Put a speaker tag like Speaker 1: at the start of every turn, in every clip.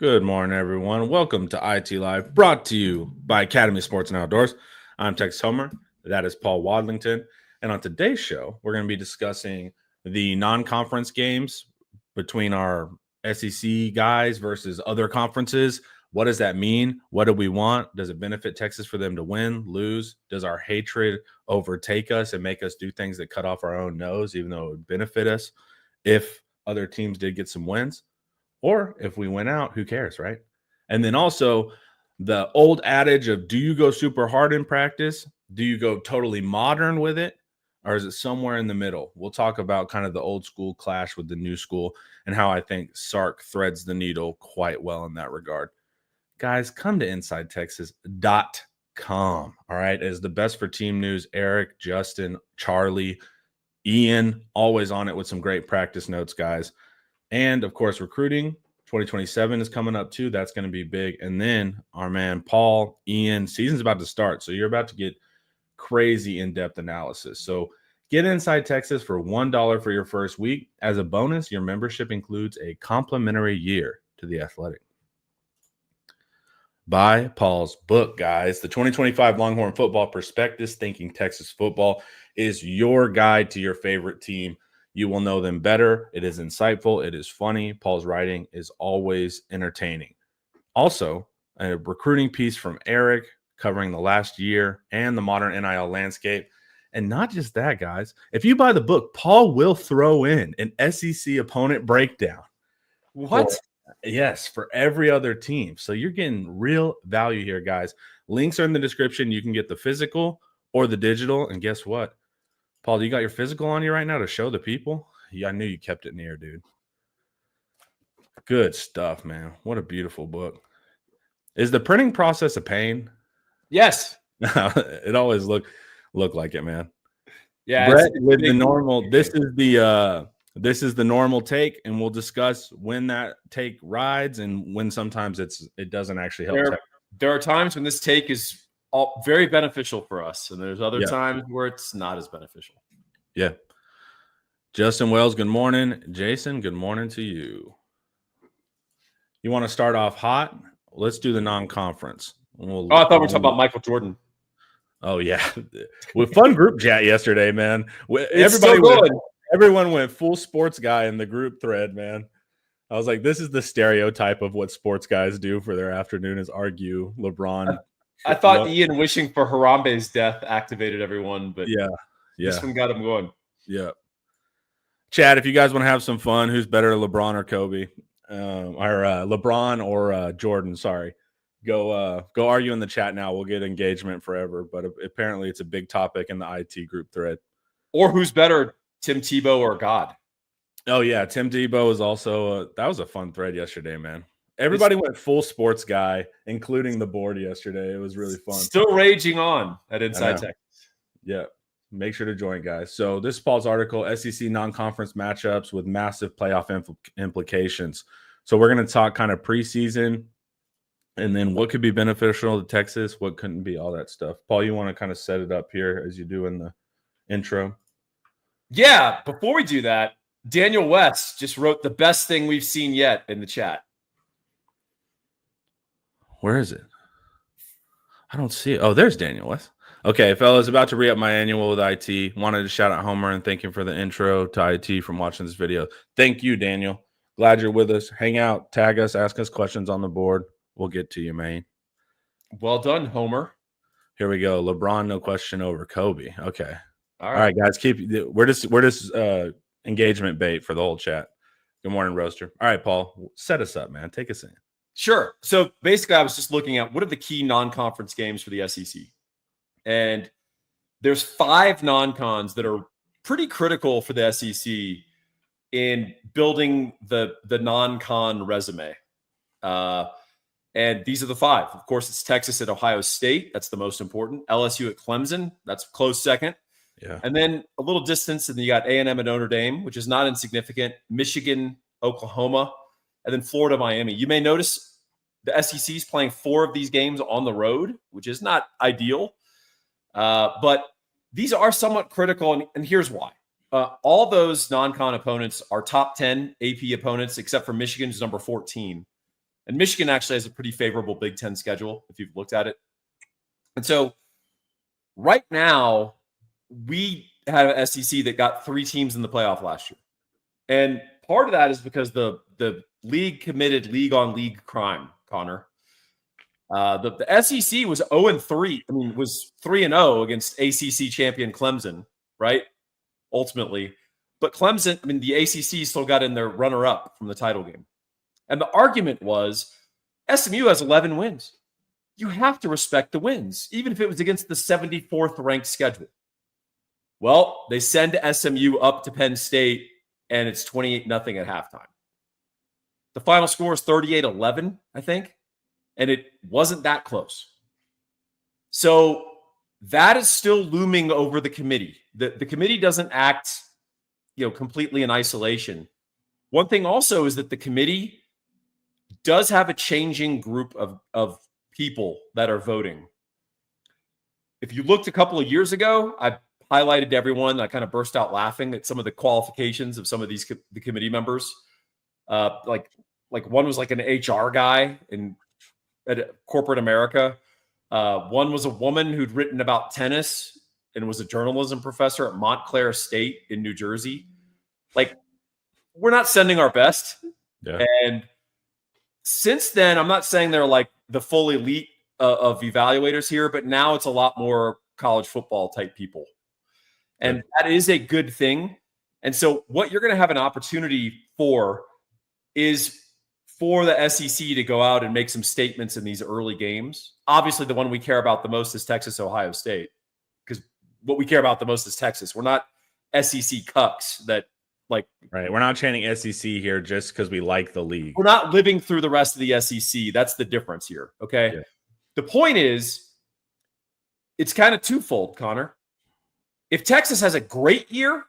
Speaker 1: Good morning, everyone. Welcome to IT Live, brought to you by Academy Sports and Outdoors. I'm Texas Homer. That is Paul Wadlington. And on today's show, we're going to be discussing the non-conference games between our SEC guys versus other conferences. What does that mean? What do we want? Does it benefit Texas for them to win, lose? Does our hatred overtake us and make us do things that cut off our own nose, even though it would benefit us if other teams did get some wins? Or if we went out, who cares, right? And then also the old adage of, do you go super hard in practice? Do you go totally modern with it? Or is it somewhere in the middle? We'll talk about kind of the old school clash with the new school and how I think Sark threads the needle quite well in that regard. Guys, come to InsideTexas.com. All right. As the best for team news, Eric, Justin, Charlie, Ian, always on it with some great practice notes, guys. And, of course, recruiting 2027 is coming up, too. That's going to be big. And then our man Paul, Ian, season's about to start. So you're about to get crazy in-depth analysis. So get Inside Texas for $1 for your first week. As a bonus, your membership includes a complimentary year to The Athletic. Buy Paul's book, guys. The 2025 Longhorn Football Prospectus, Thinking Texas Football, is your guide to your favorite team. You will know them better. It is insightful. It is funny. Paul's writing is always entertaining. Also, a recruiting piece from Eric covering the last year and the modern NIL landscape. And not just that, guys. If you buy the book, Paul will throw in an SEC opponent breakdown.
Speaker 2: What?
Speaker 1: Yes, for every other team. So you're getting real value here, guys. Links are in the description. You can get the physical or the digital. And guess what? Paul, do you got your physical on you right now to show the people? Yeah, I knew you kept it near, dude. Good stuff, man. What a beautiful book. Is the printing process a pain?
Speaker 2: Yes.
Speaker 1: It always look like it, man.
Speaker 2: Yeah.
Speaker 1: Brett, with the normal, this is the normal take, and we'll discuss when that take rides and when sometimes it doesn't actually help.
Speaker 2: There are times when this take is very beneficial for us, and there's other times where it's not as beneficial.
Speaker 1: Yeah. Justin Wells, good morning. Jason, good morning to you. You want to start off hot? Let's do the non-conference.
Speaker 2: I thought we were talking about Michael Jordan.
Speaker 1: Oh, yeah. With fun group chat yesterday, man. Everyone went full sports guy in the group thread, man. I was like, this is the stereotype of what sports guys do for their afternoon is argue LeBron.
Speaker 2: I thought Ian wishing for Harambe's death activated everyone, but
Speaker 1: yeah.
Speaker 2: This one got him going.
Speaker 1: Yeah. Chad, if you guys want to have some fun, who's better, LeBron or Kobe? LeBron or Jordan, sorry. Go argue in the chat now. We'll get engagement forever, but apparently it's a big topic in the IT group thread.
Speaker 2: Or who's better, Tim Tebow or God?
Speaker 1: Oh, yeah. Tim Tebow is also that was a fun thread yesterday, man. Everybody went full sports guy, including the board yesterday. It was really fun.
Speaker 2: Still raging on at Inside Texas.
Speaker 1: Yeah. Make sure to join, guys. So this is Paul's article, SEC non-conference matchups with massive playoff implications. So we're going to talk kind of preseason and then what could be beneficial to Texas, what couldn't be, all that stuff. Paul, you want to kind of set it up here as you do in the intro?
Speaker 2: Yeah. Before we do that, Daniel West just wrote the best thing we've seen yet in the chat.
Speaker 1: Where is it? I don't see it. Oh, there's Daniel West. Okay, fellas, about to re-up my annual with IT. Wanted to shout out Homer and thank him for the intro to IT from watching this video. Thank you, Daniel. Glad you're with us. Hang out, tag us, ask us questions on the board. We'll get to you, man.
Speaker 2: Well done, Homer.
Speaker 1: Here we go. LeBron, no question over Kobe. Okay. All right, guys. We're just engagement bait for the whole chat. Good morning, Roaster. All right, Paul, set us up, man. Take us in.
Speaker 2: Sure. So basically, I was just looking at what are the key non-conference games for the SEC. And there's 5 non-cons that are pretty critical for the SEC in building the non-con resume. And these are the 5. Of course, it's Texas at Ohio State. That's the most important. LSU at Clemson. That's close second.
Speaker 1: Yeah.
Speaker 2: And then a little distance, and you got A&M at Notre Dame, which is not insignificant. Michigan, Oklahoma, and then Florida, Miami. You may notice the SEC is playing 4 of these games on the road, which is not ideal. But these are somewhat critical, and here's why. All those non-con opponents are top 10 AP opponents, except for Michigan, who's number 14. And Michigan actually has a pretty favorable Big Ten schedule, if you've looked at it. And so right now, we have an SEC that got 3 teams in the playoff last year. And part of that is because the league committed league-on-league crime, Connor. The SEC was 0-3. I mean, was 3-0 against ACC champion Clemson, right? Ultimately. But Clemson, I mean, the ACC still got in their runner-up from the title game. And the argument was SMU has 11 wins. You have to respect the wins, even if it was against the 74th ranked schedule. Well, they send SMU up to Penn State, and it's 28-0 at halftime. The final score is 38-11, I think, and it wasn't that close. So that is still looming over the committee. The committee doesn't act, completely in isolation. One thing also is that the committee does have a changing group of people that are voting. If you looked a couple of years ago, I highlighted to everyone, I kind of burst out laughing at some of the qualifications of some of the committee members. Like one was like an HR guy at corporate America. One was a woman who'd written about tennis and was a journalism professor at Montclair State in New Jersey. Like, we're not sending our best.
Speaker 1: Yeah.
Speaker 2: And since then, I'm not saying they're like the full elite of evaluators here, but now it's a lot more college football type people. And that is a good thing. And so what you're going to have an opportunity for is for the SEC to go out and make some statements in these early games. Obviously, the one we care about the most is Texas, Ohio State, because what we care about the most is Texas. We're not SEC cucks that
Speaker 1: right. We're not chanting SEC here just because we like the league.
Speaker 2: We're not living through the rest of the SEC. That's the difference here. Okay. Yeah. The point is, it's kind of twofold, Connor. If Texas has a great year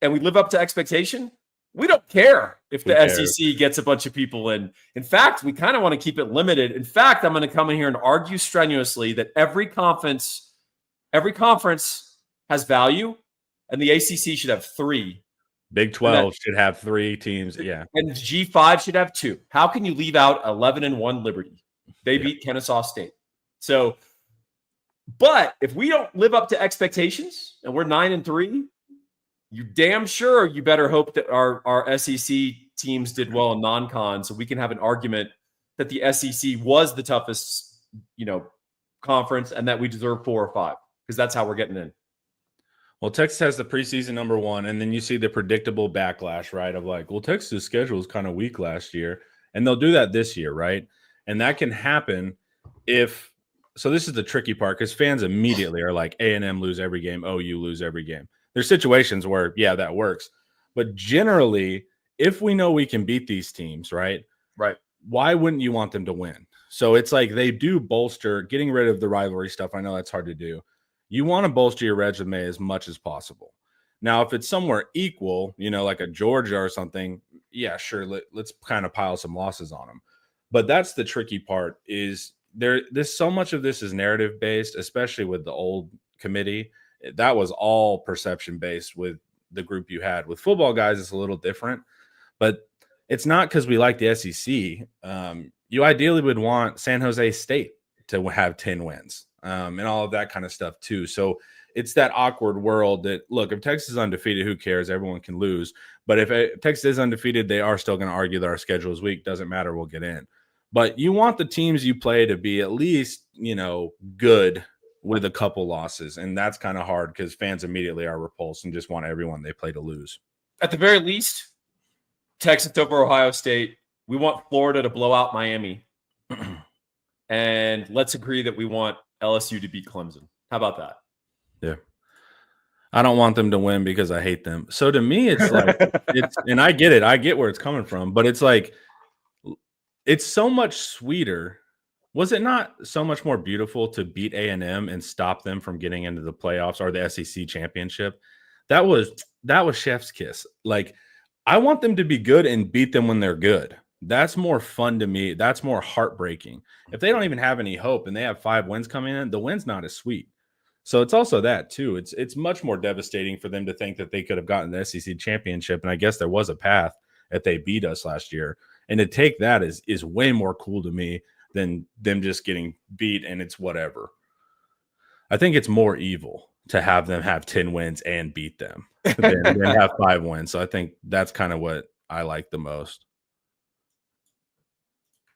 Speaker 2: and we live up to expectation, we don't care if the SEC gets a bunch of people in. In fact, we kind of want to keep it limited. In fact, I'm going to come in here and argue strenuously that every conference has value, and the ACC should have 3.
Speaker 1: Big 12 should have 3 teams. Yeah.
Speaker 2: And G5 should have 2. How can you leave out 11-1 Liberty? They beat Kennesaw State. So, but if we don't live up to expectations and we're 9-3, you damn sure you better hope that our SEC teams did well in non-con, so we can have an argument that the SEC was the toughest, conference, and that we deserve 4 or 5, because that's how we're getting in.
Speaker 1: Well, Texas has the preseason number 1, and then you see the predictable backlash, right? Of like, well, Texas' schedule was kind of weak last year, and they'll do that this year, right? And that can happen if – so this is the tricky part, because fans immediately are like, A&M lose every game, OU lose every game. There's situations where, yeah, that works. But generally, if we know we can beat these teams, right?
Speaker 2: Right.
Speaker 1: Why wouldn't you want them to win? So it's like they do bolster, getting rid of the rivalry stuff. I know that's hard to do. You want to bolster your resume as much as possible. Now, if it's somewhere equal, like a Georgia or something, yeah, sure, let's kind of pile some losses on them. But that's the tricky part is so much of this is narrative-based, especially with the old committee. That was all perception-based with the group you had. With football guys, it's a little different. But it's not because we like the SEC. You ideally would want San Jose State to have 10 wins. And all of that kind of stuff too. So it's that awkward world that, look, if Texas is undefeated, who cares? Everyone can lose. But if Texas is undefeated, they are still going to argue that our schedule is weak. Doesn't matter. We'll get in. But you want the teams you play to be at least, good with a couple losses. And that's kind of hard because fans immediately are repulsed and just want everyone they play to lose.
Speaker 2: At the very least, Texas over Ohio State. We want Florida to blow out Miami. And let's agree that we want LSU to beat Clemson. How about that?
Speaker 1: Yeah. I don't want them to win because I hate them. So to me, it's like, and I get it. I get where it's coming from, but it's like, it's so much sweeter. Was it not so much more beautiful to beat A&M and stop them from getting into the playoffs or the SEC championship? That was chef's kiss. Like, I want them to be good and beat them when they're good. That's more fun to me. That's more heartbreaking. If they don't even have any hope and they have 5 wins coming in, the win's not as sweet. So it's also that too. It's much more devastating for them to think that they could have gotten the SEC championship. And I guess there was a path if they beat us last year. And to take that is way more cool to me than them just getting beat and it's whatever. I think it's more evil to have them have 10 wins and beat them than have 5 wins. So I think that's kind of what I like the most.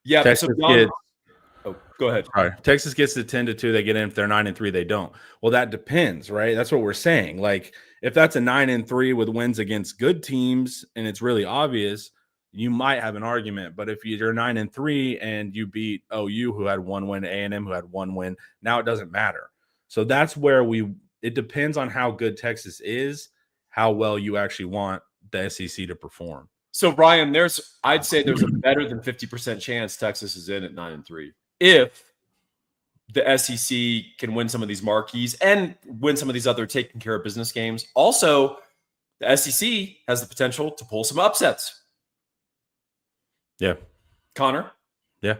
Speaker 2: Yeah.
Speaker 1: Texas
Speaker 2: go ahead.
Speaker 1: All right. Texas gets to 10-2. They get in. If they're 9-3, they don't. Well, that depends, right? That's what we're saying. Like, if that's a 9-3 with wins against good teams and it's really obvious, you might have an argument. But if you're 9-3 and you beat OU, who had 1 win, A&M, who had 1 win, now it doesn't matter. So that's where it depends on how good Texas is, how well you actually want the SEC to perform.
Speaker 2: So, Ryan, I'd say there's a better than 50% chance Texas is in at 9-3 if the SEC can win some of these marquees and win some of these other taking care of business games. Also, the SEC has the potential to pull some upsets.
Speaker 1: Yeah.
Speaker 2: Connor?
Speaker 1: Yeah.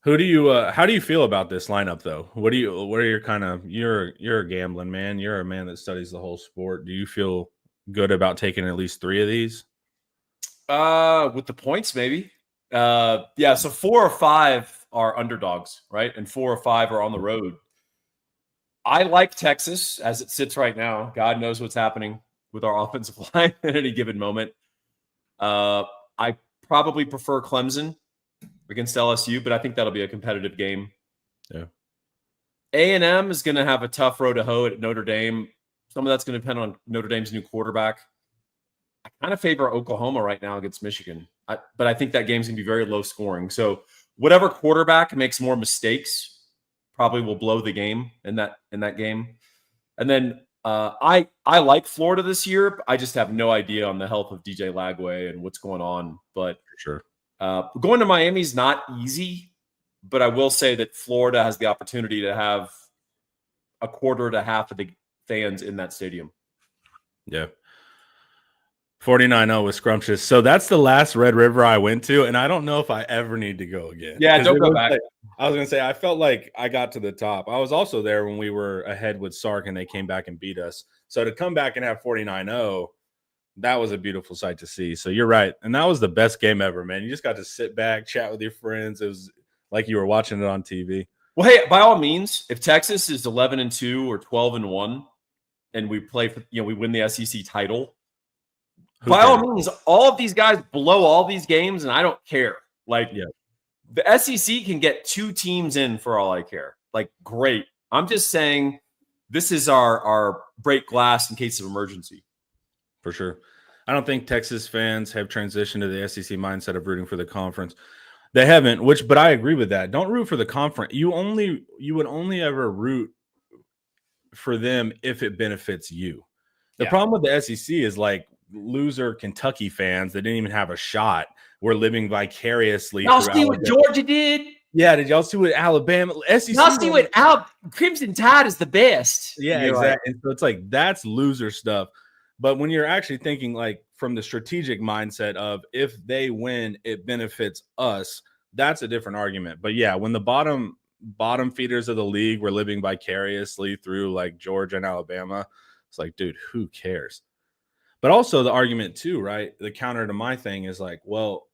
Speaker 1: How do you feel about this lineup though? What are your kind of, you're a gambling man. You're a man that studies the whole sport. Do you feel good about taking at least 3 of these?
Speaker 2: With the points, maybe. Yeah, so 4 or 5 are underdogs, right? And 4 or 5 are on the road. I like Texas as it sits right now. God knows what's happening with our offensive line at any given moment. I probably prefer Clemson against LSU, but I think that'll be a competitive game.
Speaker 1: Yeah.
Speaker 2: A&M is going to have a tough road to hoe at Notre Dame. Some of that's going to depend on Notre Dame's new quarterback. I kind of favor Oklahoma right now against Michigan, but I think that game's going to be very low scoring. So whatever quarterback makes more mistakes probably will blow the game in that game. And then I like Florida this year. I just have no idea on the health of DJ Lagway and what's going on. But
Speaker 1: For sure.
Speaker 2: Going to Miami is not easy, but I will say that Florida has the opportunity to have a quarter to half of the fans in that stadium.
Speaker 1: Yeah. 49-0 was scrumptious. So that's the last Red River I went to, and I don't know if I ever need to go again.
Speaker 2: Yeah, don't go back.
Speaker 1: I was going to say, I felt like I got to the top. I was also there when we were ahead with Sark, and they came back and beat us. So to come back and have 49-0, that was a beautiful sight to see. So you're right. And that was the best game ever, man. You just got to sit back, chat with your friends. It was like you were watching it on TV.
Speaker 2: Well, hey, by all means, if Texas is 11-2 or 12-1 and we play for, we win the SEC title, by all means, all of these guys blow all these games, and I don't care. Like, the SEC can get 2 teams in for all I care. Like, great. I'm just saying this is our break glass in case of emergency.
Speaker 1: For sure. I don't think Texas fans have transitioned to the SEC mindset of rooting for the conference. They haven't, but I agree with that. Don't root for the conference. You would only ever root for them if it benefits you. The problem with the SEC is like loser Kentucky fans that didn't even have a shot were living vicariously.
Speaker 2: Y'all see what Georgia did?
Speaker 1: Yeah, did y'all see what Alabama? SEC.
Speaker 2: Y'all see what Crimson Tide is the best.
Speaker 1: Yeah, exactly. And so it's like that's loser stuff. But when you're actually thinking like from the strategic mindset of if they win, it benefits us, that's a different argument. But yeah, when the bottom feeders of the league were living vicariously through like Georgia and Alabama, it's like, dude, who cares? But also the argument too, right? The counter to my thing is like, well,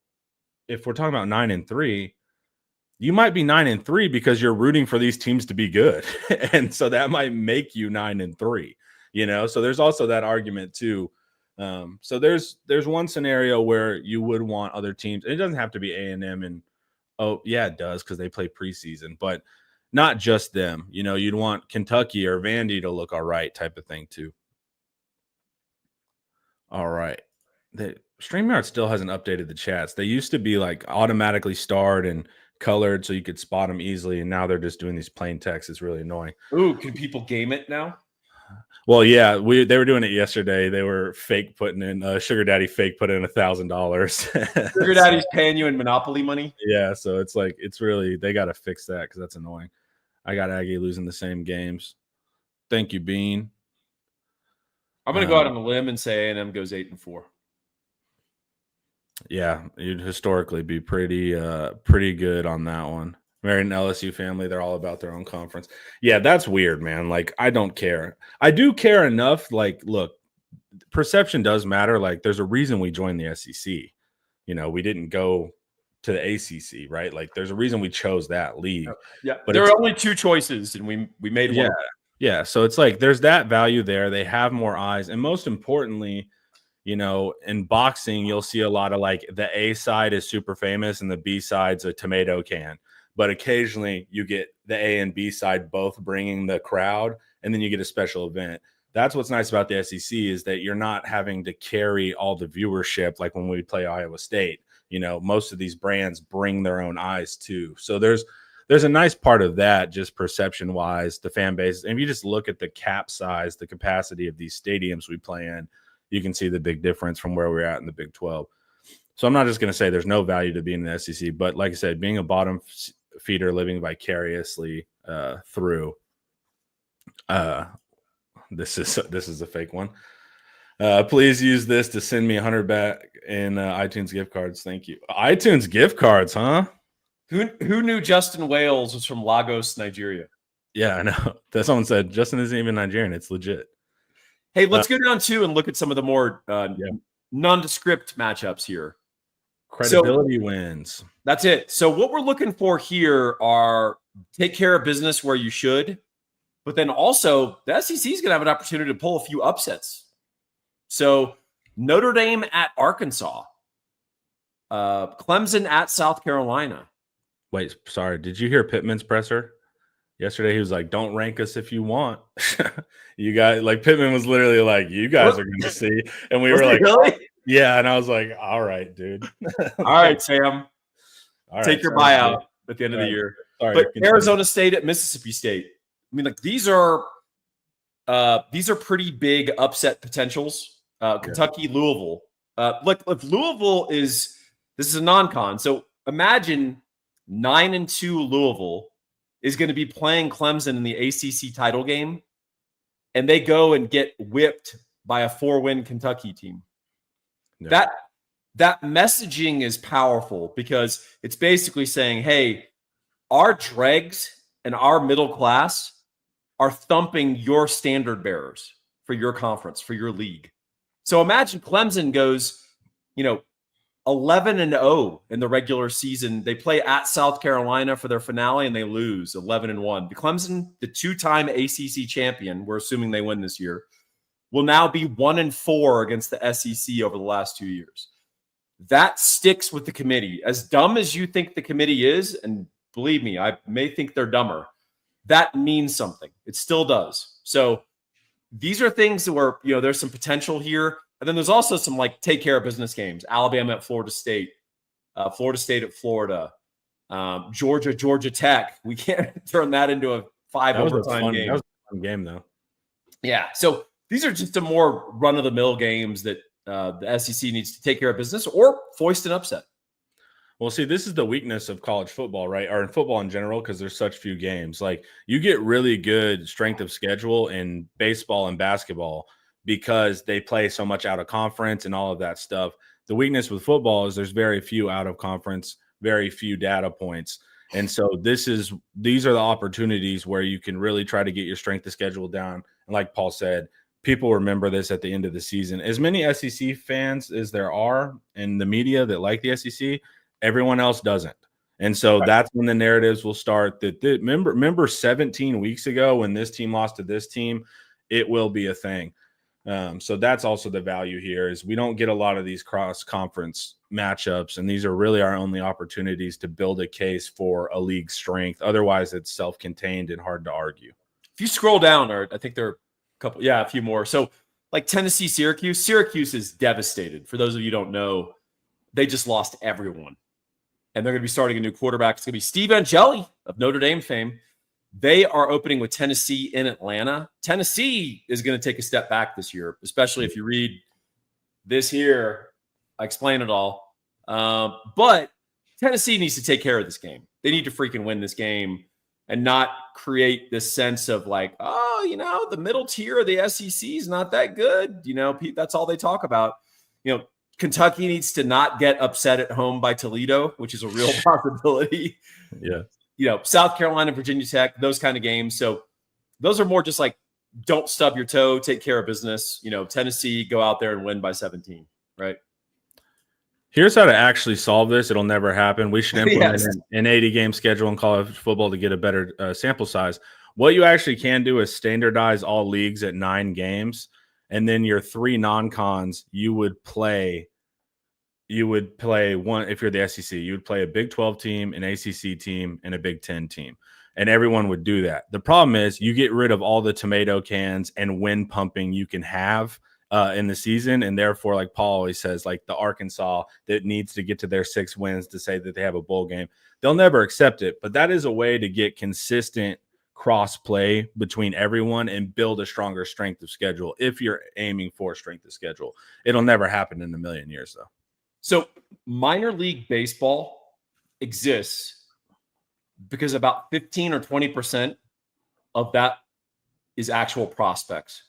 Speaker 1: if we're talking about 9-3, you might be 9-3 because you're rooting for these teams to be good. And so that might make you 9-3. So there's also that argument too. So there's one scenario where you would want other teams. It doesn't have to be A&M and it does because they play preseason, but not just them. You'd want Kentucky or Vandy to look all right type of thing too. All right. The StreamYard still hasn't updated the chats. They used to be like automatically starred and colored so you could spot them easily, and now they're just doing these plain text. It's really annoying.
Speaker 2: Ooh, can people game it now?
Speaker 1: Well, yeah, they were doing it yesterday. They were fake putting in Sugar Daddy fake put in $1,000.
Speaker 2: Sugar Daddy's paying you in Monopoly money.
Speaker 1: Yeah, so it's like they got to fix that because that's annoying. I got Aggie losing the same games. Thank you, Bean.
Speaker 2: I'm going to go out on a limb and say A&M goes 8-4.
Speaker 1: Yeah, you'd historically be pretty good on that one. Married an LSU family, they're all about their own conference. Yeah, that's weird, man. Like, I don't care. I do care enough. Like, look, perception does matter. Like, there's a reason we joined the SEC. We didn't go to the ACC, right? Like there's a reason we chose that league.
Speaker 2: Yeah,
Speaker 1: but
Speaker 2: there are only 2 choices, and we made one.
Speaker 1: Yeah. So it's like there's that value there. They have more eyes, and most importantly, in boxing, you'll see a lot of like the A side is super famous and the B side's a tomato can. But occasionally you get the A and B side both bringing the crowd, and then you get a special event. That's what's nice about the SEC is that you're not having to carry all the viewership like when we play Iowa State. Most of these brands bring their own eyes too. So there's a nice part of that, just perception wise, the fan base. And if you just look at the cap size, the capacity of these stadiums we play in, you can see the big difference from where we're at in the Big 12. So I'm not just going to say there's no value to being in the SEC, but like I said, being a bottom feeder living vicariously through this is a fake one. Please use this to send me 100 back in iTunes gift cards. Thank you. iTunes gift cards, huh?
Speaker 2: Who knew Justin Wales was from Lagos, Nigeria?
Speaker 1: Yeah, I know. That someone said Justin isn't even Nigerian. It's legit.
Speaker 2: Hey, let's go down too and look at some of the more nondescript matchups here.
Speaker 1: Credibility wins.
Speaker 2: That's it. So what we're looking for here are take care of business where you should, but then also the SEC is going to have an opportunity to pull a few upsets. So Notre Dame at Arkansas, Clemson at South Carolina.
Speaker 1: Wait, sorry. Did you hear Pittman's presser? Yesterday, he was like, don't rank us if you want. You guys, like, Pittman was literally like, you guys are going to see. And we were like,
Speaker 2: really?
Speaker 1: Yeah. And I was like, all right, dude.
Speaker 2: All right, Sam. Take your buyout at the end of the year.
Speaker 1: Sorry,
Speaker 2: but Arizona State at Mississippi State. I mean, like, these are pretty big upset potentials. Kentucky, Louisville. Look, if Louisville this is a non-con. So imagine 9-2 Louisville is going to be playing Clemson in the ACC title game, and they go and get whipped by a 4-win Kentucky team. Yeah. That messaging is powerful because it's basically saying, hey, our dregs and our middle class are thumping your standard bearers for your conference, for your league. So imagine Clemson goes, 11-0 in the regular season. They play at South Carolina for their finale and they lose 11-1. The Clemson, the 2-time ACC champion, we're assuming they win this year, will now be 1-4 against the SEC over the last 2 years. That sticks with the committee. As dumb as you think the committee is, and believe me, I may think they're dumber, that means something. It still does. So these are things where, there's some potential here. And then there's also some take care of business games. Alabama at Florida State, Florida State at Florida, Georgia Tech. We can't turn that into a 5 overtime game.
Speaker 1: That was a fun game though.
Speaker 2: Yeah. So these are just the more run of the mill games that the SEC needs to take care of business or foist an upset.
Speaker 1: Well, see, this is the weakness of college football, right? Or in football in general, because there's such few games. Like you get really good strength of schedule in baseball and basketball because they play so much out of conference and all of that stuff. The weakness with football is there's very few out of conference, very few data points. And so these are the opportunities where you can really try to get your strength of schedule down. And like Paul said, people remember this at the end of the season. As many SEC fans as there are in the media that like the SEC, everyone else doesn't. And so that's when the narratives will start that remember 17 weeks ago when this team lost to this team, it will be a thing. So that's also the value here is we don't get a lot of these cross-conference matchups, and these are really our only opportunities to build a case for a league strength. Otherwise, it's self-contained and hard to argue.
Speaker 2: If you scroll down, or I think there are a few more. So like Tennessee, Syracuse is devastated. For those of you who don't know, they just lost everyone. And they're going to be starting a new quarterback. It's going to be Steve Angeli of Notre Dame fame. They are opening with Tennessee in Atlanta. Tennessee is going to take a step back this year, especially if you read this here. I explain it all. But Tennessee needs to take care of this game. They need to freaking win this game and not create this sense of the middle tier of the SEC is not that good. That's all they talk about. Kentucky needs to not get upset at home by Toledo, which is a real possibility.
Speaker 1: Yeah.
Speaker 2: South Carolina, Virginia Tech, those kind of games. So those are more just don't stub your toe, take care of business. Tennessee, go out there and win by 17, right?
Speaker 1: Here's how to actually solve this. It'll never happen. We should implement
Speaker 2: Yes.
Speaker 1: an 80-game schedule in college football to get a better sample size. What you actually can do is standardize all leagues at 9 games, and then your 3 non-cons you would play one. If you're the SEC, you would play a Big 12 team, an ACC team, and a Big 10 team, and everyone would do that. The problem is you get rid of all the tomato cans and win pumping you can have in the season, and therefore, like Paul always says, like the Arkansas that needs to get to their 6 wins to say that they have a bowl game, they'll never accept it. But that is a way to get consistent cross play between everyone and build a stronger strength of schedule. If you're aiming for strength of schedule, it'll never happen in a million years, though.
Speaker 2: So minor league baseball exists because about 15 or 20% of that is actual prospects.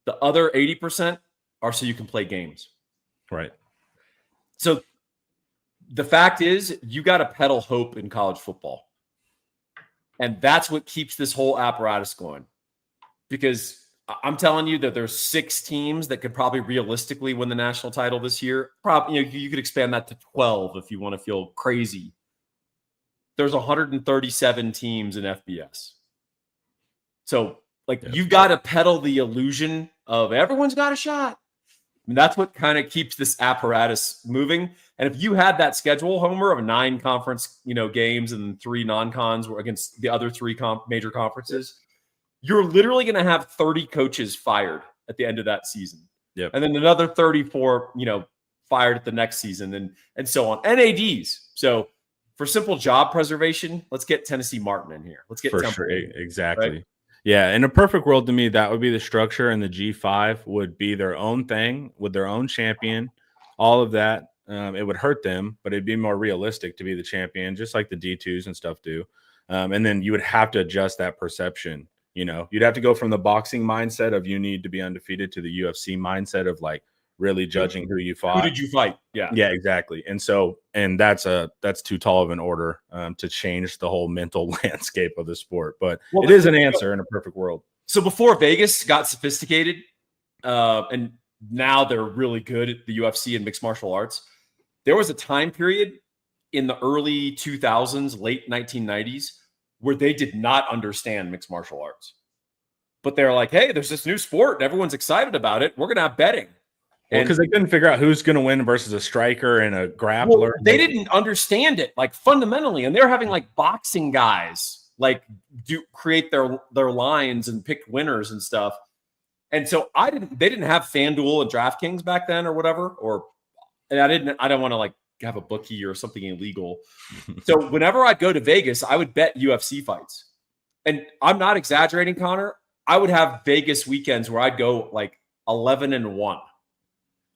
Speaker 2: The other 80% are so you can play games.
Speaker 1: Right.
Speaker 2: So the fact is, you got to peddle hope in college football. And that's what keeps this whole apparatus going. Because I'm telling you that there's 6 teams that could probably realistically win the national title this year. Probably, you could expand that to 12 if you want to feel crazy. There's 137 teams in FBS. So, you've got to peddle the illusion of everyone's got a shot. I mean, that's what kind of keeps this apparatus moving. And if you had that schedule, Homer, of 9 conference, games and 3 non-cons against the other 3 major conferences, you're literally going to have 30 coaches fired at the end of that season.
Speaker 1: Yep.
Speaker 2: And then another 34, fired at the next season and so on. NADs. So for simple job preservation, let's get Tennessee Martin in here. Let's get
Speaker 1: for
Speaker 2: Temple
Speaker 1: sure.
Speaker 2: in,
Speaker 1: Exactly.
Speaker 2: right?
Speaker 1: Yeah, in a perfect world to me, that would be the structure, and the G5 would be their own thing with their own champion, all of that. It would hurt them, but it'd be more realistic to be the champion, just like the D2s and stuff do. And then you would have to adjust that perception. You'd have to go from the boxing mindset of you need to be undefeated to the UFC mindset of really judging who you fought.
Speaker 2: Who did you fight? Yeah.
Speaker 1: Yeah, exactly. And that's too tall of an order to change the whole mental landscape of the sport. But it is an answer in a perfect world.
Speaker 2: So before Vegas got sophisticated, and now they're really good at the UFC and mixed martial arts, there was a time period in the early 2000s, late 1990s, where they did not understand mixed martial arts. But they're like, hey, there's this new sport and everyone's excited about it. We're going to have betting.
Speaker 1: Because they couldn't figure out who's going to win versus a striker and a grappler.
Speaker 2: Well, they didn't understand it fundamentally. And they're having boxing guys create their lines and pick winners and stuff. And so they didn't have FanDuel and DraftKings back then or whatever. I don't want to have a bookie or something illegal. So whenever I'd go to Vegas, I would bet UFC fights. And I'm not exaggerating, Connor. I would have Vegas weekends where I'd go 11-1.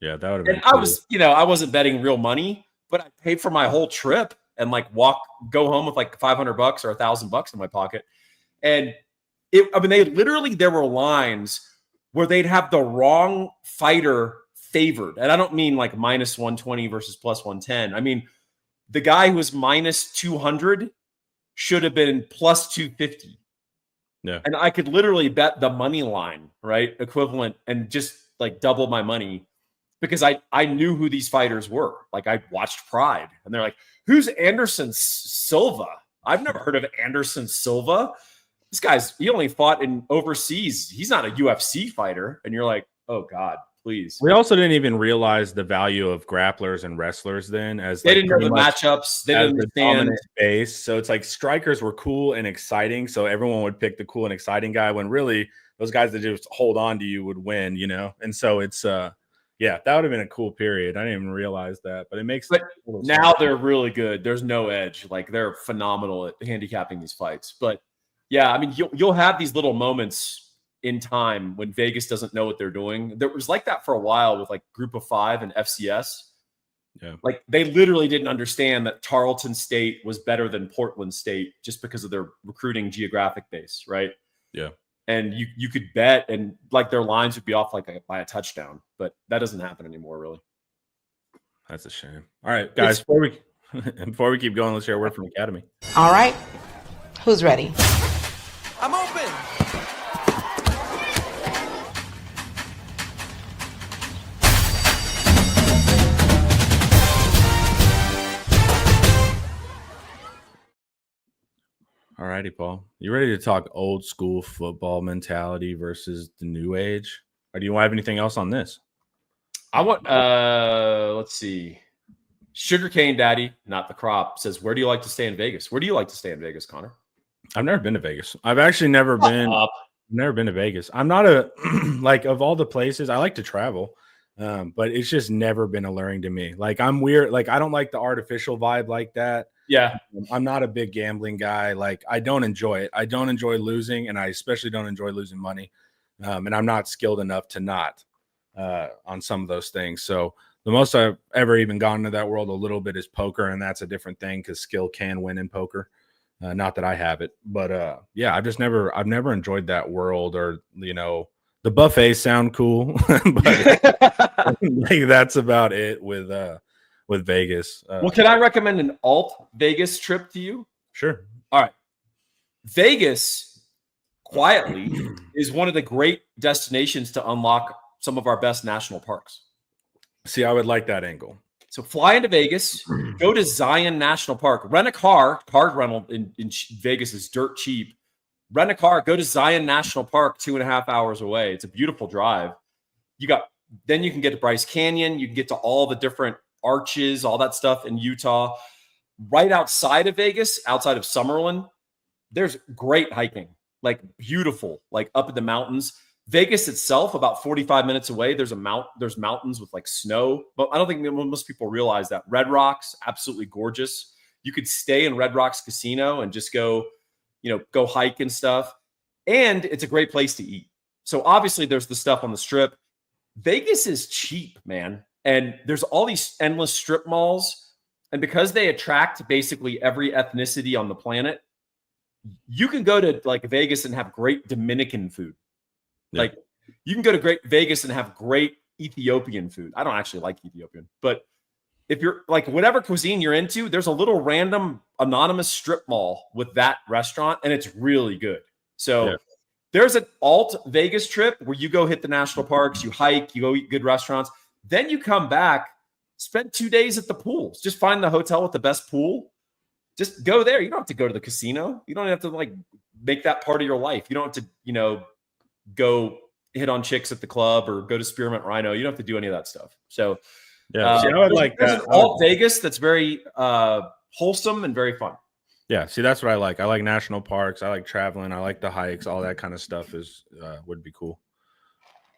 Speaker 1: Yeah, that would have been
Speaker 2: and
Speaker 1: cool.
Speaker 2: I wasn't betting real money, but I paid for my whole trip and go home with $500 or $1,000 in my pocket. And there were lines where they'd have the wrong fighter favored. And I don't mean minus 120 versus plus 110. I mean, the guy who was minus 200 should have been plus 250.
Speaker 1: Yeah.
Speaker 2: And I could literally bet the money line, right? Equivalent, and just double my money. Because I knew who these fighters were. I watched Pride. And they're like, who's Anderson Silva? I've never heard of Anderson Silva. This he only fought in overseas. He's not a UFC fighter. And you're like, oh, God, please.
Speaker 1: We also didn't even realize the value of grapplers and wrestlers then. As
Speaker 2: they didn't know the matchups. They didn't understand.
Speaker 1: Base. So it's strikers were cool and exciting. So everyone would pick the cool and exciting guy when really those guys that just hold on to you would win, And so it's yeah, that would have been a cool period. I didn't even realize that, but it makes.
Speaker 2: But now they're really good. There's no edge. They're phenomenal at handicapping these fights. But yeah, I mean, you'll have these little moments in time when Vegas doesn't know what they're doing. There was that for a while with Group of 5 and FCS.
Speaker 1: Yeah,
Speaker 2: they literally didn't understand that Tarleton State was better than Portland State just because of their recruiting geographic base, right?
Speaker 1: Yeah.
Speaker 2: And you could bet, and their lines would be off by a touchdown, but that doesn't happen anymore, really.
Speaker 1: That's a shame. All right, guys, before we keep going, let's hear a word from Academy.
Speaker 3: All right, who's ready?
Speaker 4: I'm open.
Speaker 1: righty, Paul. You ready to talk old school football mentality versus the new age? Or do you have anything else on this?
Speaker 2: I want, let's see. Sugarcane Daddy, not the crop, says, where do you like to stay in Vegas? Where do you like to stay in Vegas, Connor?
Speaker 1: I've never been to Vegas. I've actually never been to Vegas. I'm not a, like, of all the places, I like to travel, but it's just never been alluring to me. Like, I'm weird. Like, I don't like the artificial vibe like that.
Speaker 2: Yeah.
Speaker 1: I'm not a big gambling guy. Like, I don't enjoy it. I don't enjoy losing, and I especially don't enjoy losing money. And I'm not skilled enough to not on some of those things. So the most I've ever even gone into that world a little bit is poker, and that's a different thing because skill can win in poker. Not that I have it, but yeah, I've never enjoyed that world, or the buffets sound cool, but like, that's about it with Vegas.
Speaker 2: Well, can I recommend an alt Vegas trip to you?
Speaker 1: Sure.
Speaker 2: All right. Vegas, quietly, is one of the great destinations to unlock some of our best national parks.
Speaker 1: See, I would like that angle.
Speaker 2: So fly into Vegas, go to Zion National Park, rent a car. Car rental in Vegas is dirt cheap. Rent a car, go to Zion National Park, 2.5 hours away. It's a beautiful drive. Then you can get to Bryce Canyon. You can get to all the different arches, all that stuff in Utah. Right outside of Vegas, outside of Summerlin, there's great hiking, like beautiful, like up in the mountains. Vegas itself, about 45 minutes away, there's mountains with like snow, but I don't think most people realize that. Red Rocks, absolutely gorgeous. You could stay in Red Rocks Casino and just go hike and stuff. And it's a great place to eat. So obviously there's the stuff on the strip. Vegas is cheap, man. And there's all these endless strip malls. And because they attract basically every ethnicity on the planet, you can go to like Vegas and have great Dominican food. Yeah. Like you can go to great Vegas and have great Ethiopian food. I don't actually like Ethiopian, but if you're like whatever cuisine you're into, there's a little random anonymous strip mall with that restaurant, and it's really good. So there's an alt Vegas trip where you go hit the national parks, you hike, you go eat good restaurants. Then you come back, spend 2 days at the pools. Just find the hotel with the best pool. Just go there. You don't have to go to the casino. You don't have to like make that part of your life. You don't have to, go hit on chicks at the club or go to Spearmint Rhino. You don't have to do any of that stuff. So
Speaker 1: yeah, I would like that.
Speaker 2: Alt Vegas that's very wholesome and very fun.
Speaker 1: Yeah, see, that's what I like. I like national parks. I like traveling. I like the hikes. All that kind of stuff would be cool.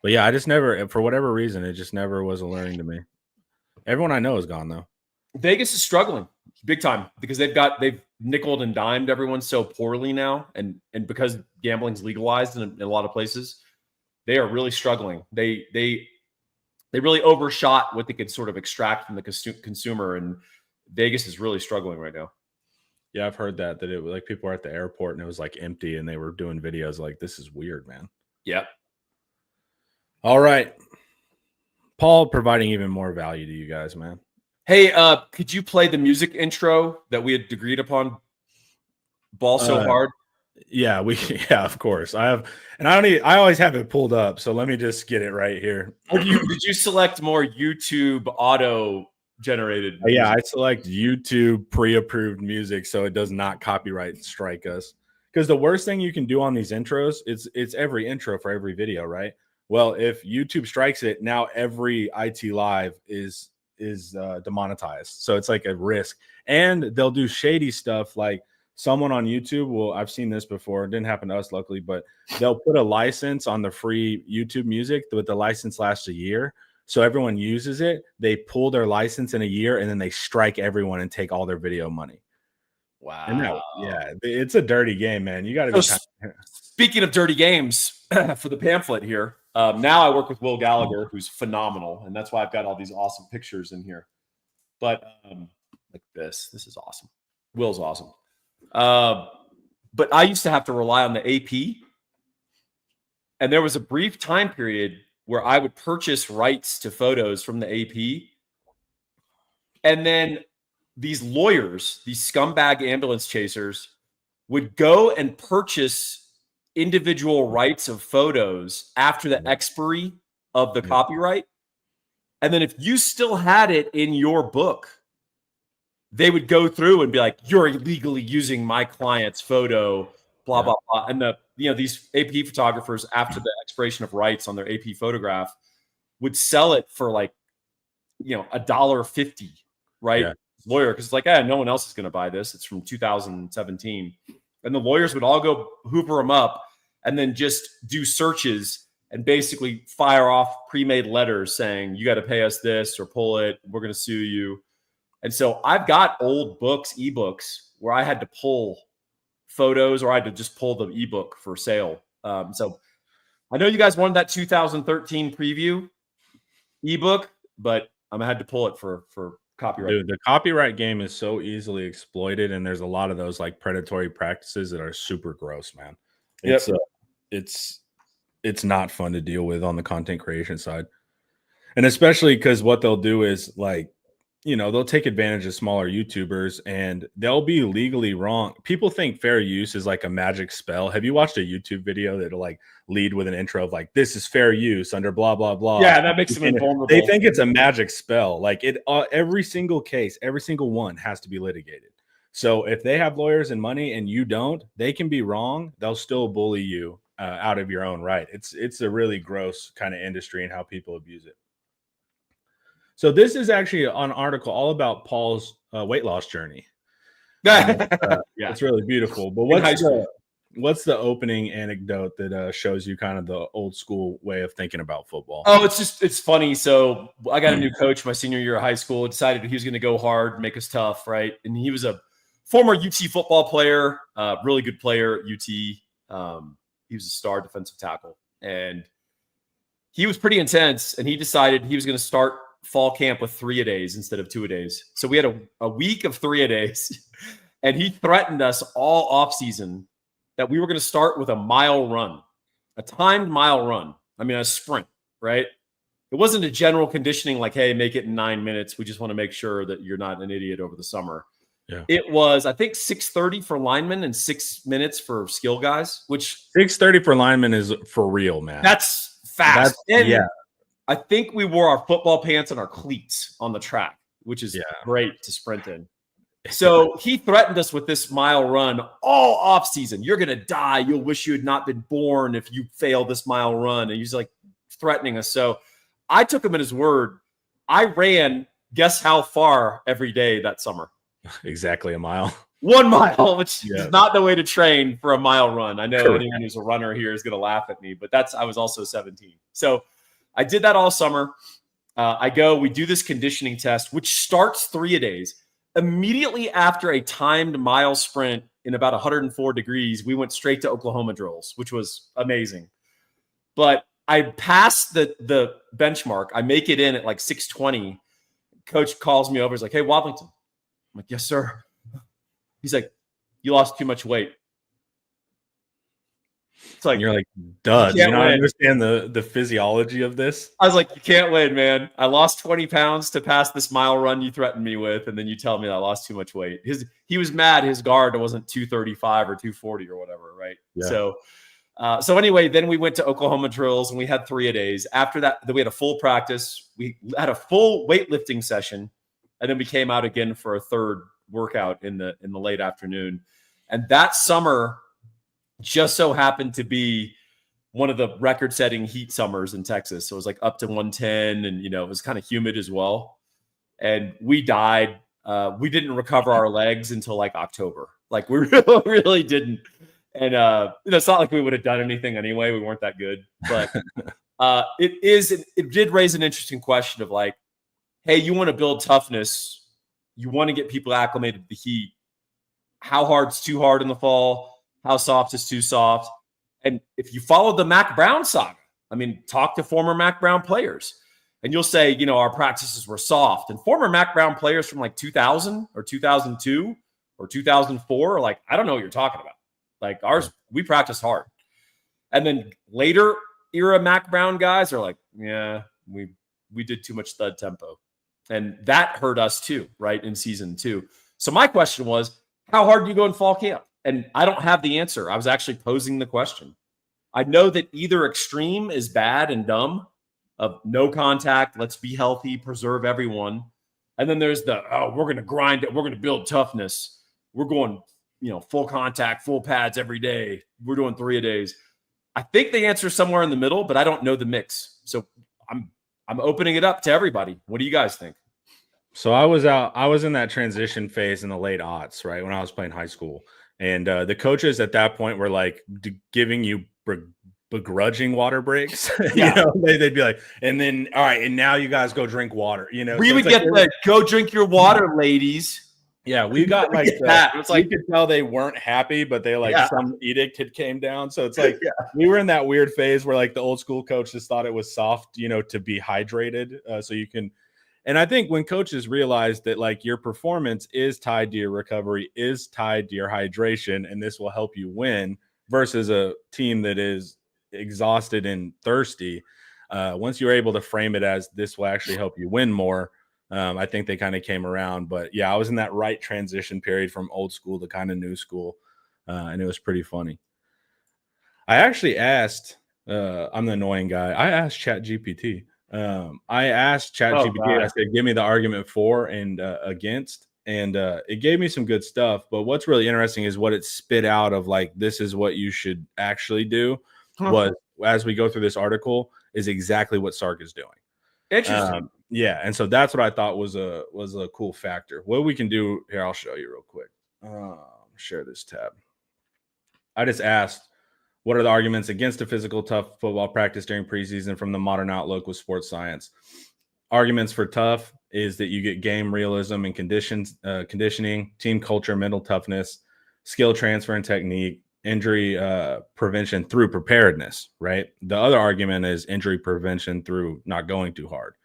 Speaker 1: But yeah, I just never, for whatever reason, it just never was alluring to me. Everyone I know is gone though.
Speaker 2: Vegas is struggling big time because they've nickeled and dimed everyone so poorly now, and because gambling's legalized in a lot of places, they are really struggling. They really overshot what they could sort of extract from the consumer, and Vegas is really struggling right now.
Speaker 1: Yeah, I've heard that it was like people were at the airport and it was like empty, and they were doing videos like, this is weird, man.
Speaker 2: Yeah.
Speaker 1: All right. Paul providing even more value to you guys, man.
Speaker 2: Hey, could you play the music intro that we had agreed upon? Ball so hard.
Speaker 1: Yeah, of course. I always have it pulled up, so let me just get it right here.
Speaker 2: Did you select more YouTube auto generated?
Speaker 1: Yeah, I select YouTube pre-approved music so it does not copyright strike us. Because the worst thing you can do on these intros, it's every intro for every video, right? Well, if YouTube strikes it, now every IT Live is demonetized. So it's like a risk. And they'll do shady stuff like someone on YouTube I've seen this before. It didn't happen to us, luckily, but they'll put a license on the free YouTube music, but the license lasts a year. So everyone uses it. They pull their license in a year, and then they strike everyone and take all their video money.
Speaker 2: Wow.
Speaker 1: It's a dirty game, man. You got to be.
Speaker 2: Speaking of dirty games, for the pamphlet here, now I work with Will Gallagher, who's phenomenal, and that's why I've got all these awesome pictures in here. But like this is awesome. Will's awesome. But I used to have to rely on the AP, and there was a brief time period where I would purchase rights to photos from the AP, and then these lawyers, these scumbag ambulance chasers, would go and purchase individual rights of photos after the expiry of the copyright. And then if you still had it in your book, they would go through and be like, "You're illegally using my client's photo," blah blah blah. And these AP photographers, after the expiration of rights on their AP photograph, would sell it for like $1.50, right?
Speaker 1: Yeah.
Speaker 2: Lawyer, because it's like, no one else is going to buy this. It's from 2017, and the lawyers would all go hoover them up and then just do searches and basically fire off pre-made letters saying, "You got to pay us this or pull it. We're going to sue you." And so I've got old books, ebooks, where I had to pull photos or I had to just pull the ebook for sale. So I know you guys wanted that 2013 preview ebook, but I'm gonna have to pull it for copyright.
Speaker 1: Dude, the copyright game is so easily exploited, and there's a lot of those like predatory practices that are super gross, man. It's not fun to deal with on the content creation side, and especially because what they'll do is like, they'll take advantage of smaller YouTubers and they'll be legally wrong. People think fair use is like a magic spell. Have you watched a YouTube video that'll like lead with an intro of like, "This is fair use under blah, blah, blah."
Speaker 2: Yeah, that makes them invulnerable.
Speaker 1: They think it's a magic spell. Like every single case, every single one has to be litigated. So if they have lawyers and money and you don't, they can be wrong. They'll still bully you out of your own right. It's a really gross kind of industry and how people abuse it. So this is actually an article all about Paul's weight loss journey. It's really beautiful. But what's the opening anecdote that shows you kind of the old school way of thinking about football?
Speaker 2: Oh, it's funny. So I got a new coach my senior year of high school. Decided he was going to go hard, make us tough, right? And he was a former UT football player, really good player at UT. He was a star defensive tackle, and he was pretty intense. And he decided he was going to start fall camp with 3-a-days instead of 2-a-days. So we had a week of 3-a-days, and he threatened us all off season that we were going to start with a mile run, a timed mile run. I mean, a sprint, right? It wasn't a general conditioning like, "Hey, make it in 9 minutes. We just want to make sure that you're not an idiot over the summer."
Speaker 1: Yeah.
Speaker 2: It was, I think, 6:30 for linemen and 6 minutes for skill guys, which
Speaker 1: 6:30 for linemen is for real, man.
Speaker 2: that's fast.
Speaker 1: Yeah.
Speaker 2: I think we wore our football pants and our cleats on the track, which is great to sprint in. So he threatened us with this mile run all off season. "You're going to die. You'll wish you had not been born if you fail this mile run." And he's like threatening us. So I took him at his word. I ran, guess how far every day that summer?
Speaker 1: Exactly a mile.
Speaker 2: 1 mile, which is not the way to train for a mile run. I know anyone who's a runner here is going to laugh at me, but I was also 17. So I did that all summer. We do this conditioning test, which starts 3-a-days. Immediately after a timed mile sprint in about 104 degrees, we went straight to Oklahoma drills, which was amazing. But I passed the benchmark. I make it in at like 6:20. Coach calls me over. He's like, "Hey, Wadlington." I'm like, "Yes, sir." He's like, "You lost too much weight." It's like,
Speaker 1: and you're like, "Duh, do you not understand the physiology of this?"
Speaker 2: I was like, "You can't win, man. I lost 20 pounds to pass this mile run you threatened me with, and then you tell me that I lost too much weight." He was mad his guard wasn't 235 or 240 or whatever, right? Yeah. So anyway, then we went to Oklahoma drills and we had 3-a-days. After that, then we had a full practice. We had a full weightlifting session, and then we came out again for a third workout in the late afternoon. And that summer just so happened to be one of the record-setting heat summers in Texas. So it was like up to 110, and it was kind of humid as well. And we died. We didn't recover our legs until like October. Like we really didn't. And it's not like we would have done anything anyway. We weren't that good. But it did raise an interesting question of like, hey, you want to build toughness. You want to get people acclimated to the heat. How hard's too hard in the fall? How soft is too soft? And if you follow the Mac Brown saga, I mean, talk to former Mac Brown players, and you'll say, our practices were soft. And former Mac Brown players from like 2000 or 2002 or 2004 are like, I don't know what you're talking about. Like ours, we practice hard. And then later era Mac Brown guys are like, yeah, we did too much thud tempo. And that hurt us too, right, in season 2. So my question was, how hard do you go in fall camp? And I don't have the answer. I was actually posing the question. I know that either extreme is bad and dumb, of no contact, let's be healthy, preserve everyone. And then there's we're going to grind it. We're going to build toughness. We're going, full contact, full pads every day. We're doing 3 a days. I think the answer is somewhere in the middle, but I don't know the mix. So I'm opening it up to everybody. What do you guys think?
Speaker 1: So I was in that transition phase in the late aughts, right? When I was playing high school. And the coaches at that point were like giving you begrudging water breaks.
Speaker 2: Yeah.
Speaker 1: They'd be like, and then, all right, and now you guys go drink water.
Speaker 2: We would get the go drink your water, ladies.
Speaker 1: Yeah, we got like
Speaker 2: that. It's like
Speaker 1: you could tell they weren't happy, but they some edict had came down. So it's like we were in that weird phase where like the old school coaches thought it was soft, to be hydrated, so you can. And I think when coaches realize that like your performance is tied to your recovery, is tied to your hydration, and this will help you win versus a team that is exhausted and thirsty. Once you're able to frame it as this will actually help you win more. I think they kind of came around, but yeah, I was in that right transition period from old school to kind of new school. And it was pretty funny. I actually asked, I'm the annoying guy. I asked ChatGPT. I asked ChatGPT, I said, give me the argument for and against. And it gave me some good stuff. But what's really interesting is what it spit out of like, this is what you should actually do was as we go through this article is exactly what Sark is doing.
Speaker 2: Interesting.
Speaker 1: Yeah, and so that's what I thought was a cool factor. What we can do here, I'll show you real quick. Share this tab. I just asked, what are the arguments against a physical, tough football practice during preseason from the modern outlook with sports science? Arguments for tough is that you get game realism and conditioning, team culture, mental toughness, skill transfer and technique, injury prevention through preparedness, right? The other argument is injury prevention through not going too hard.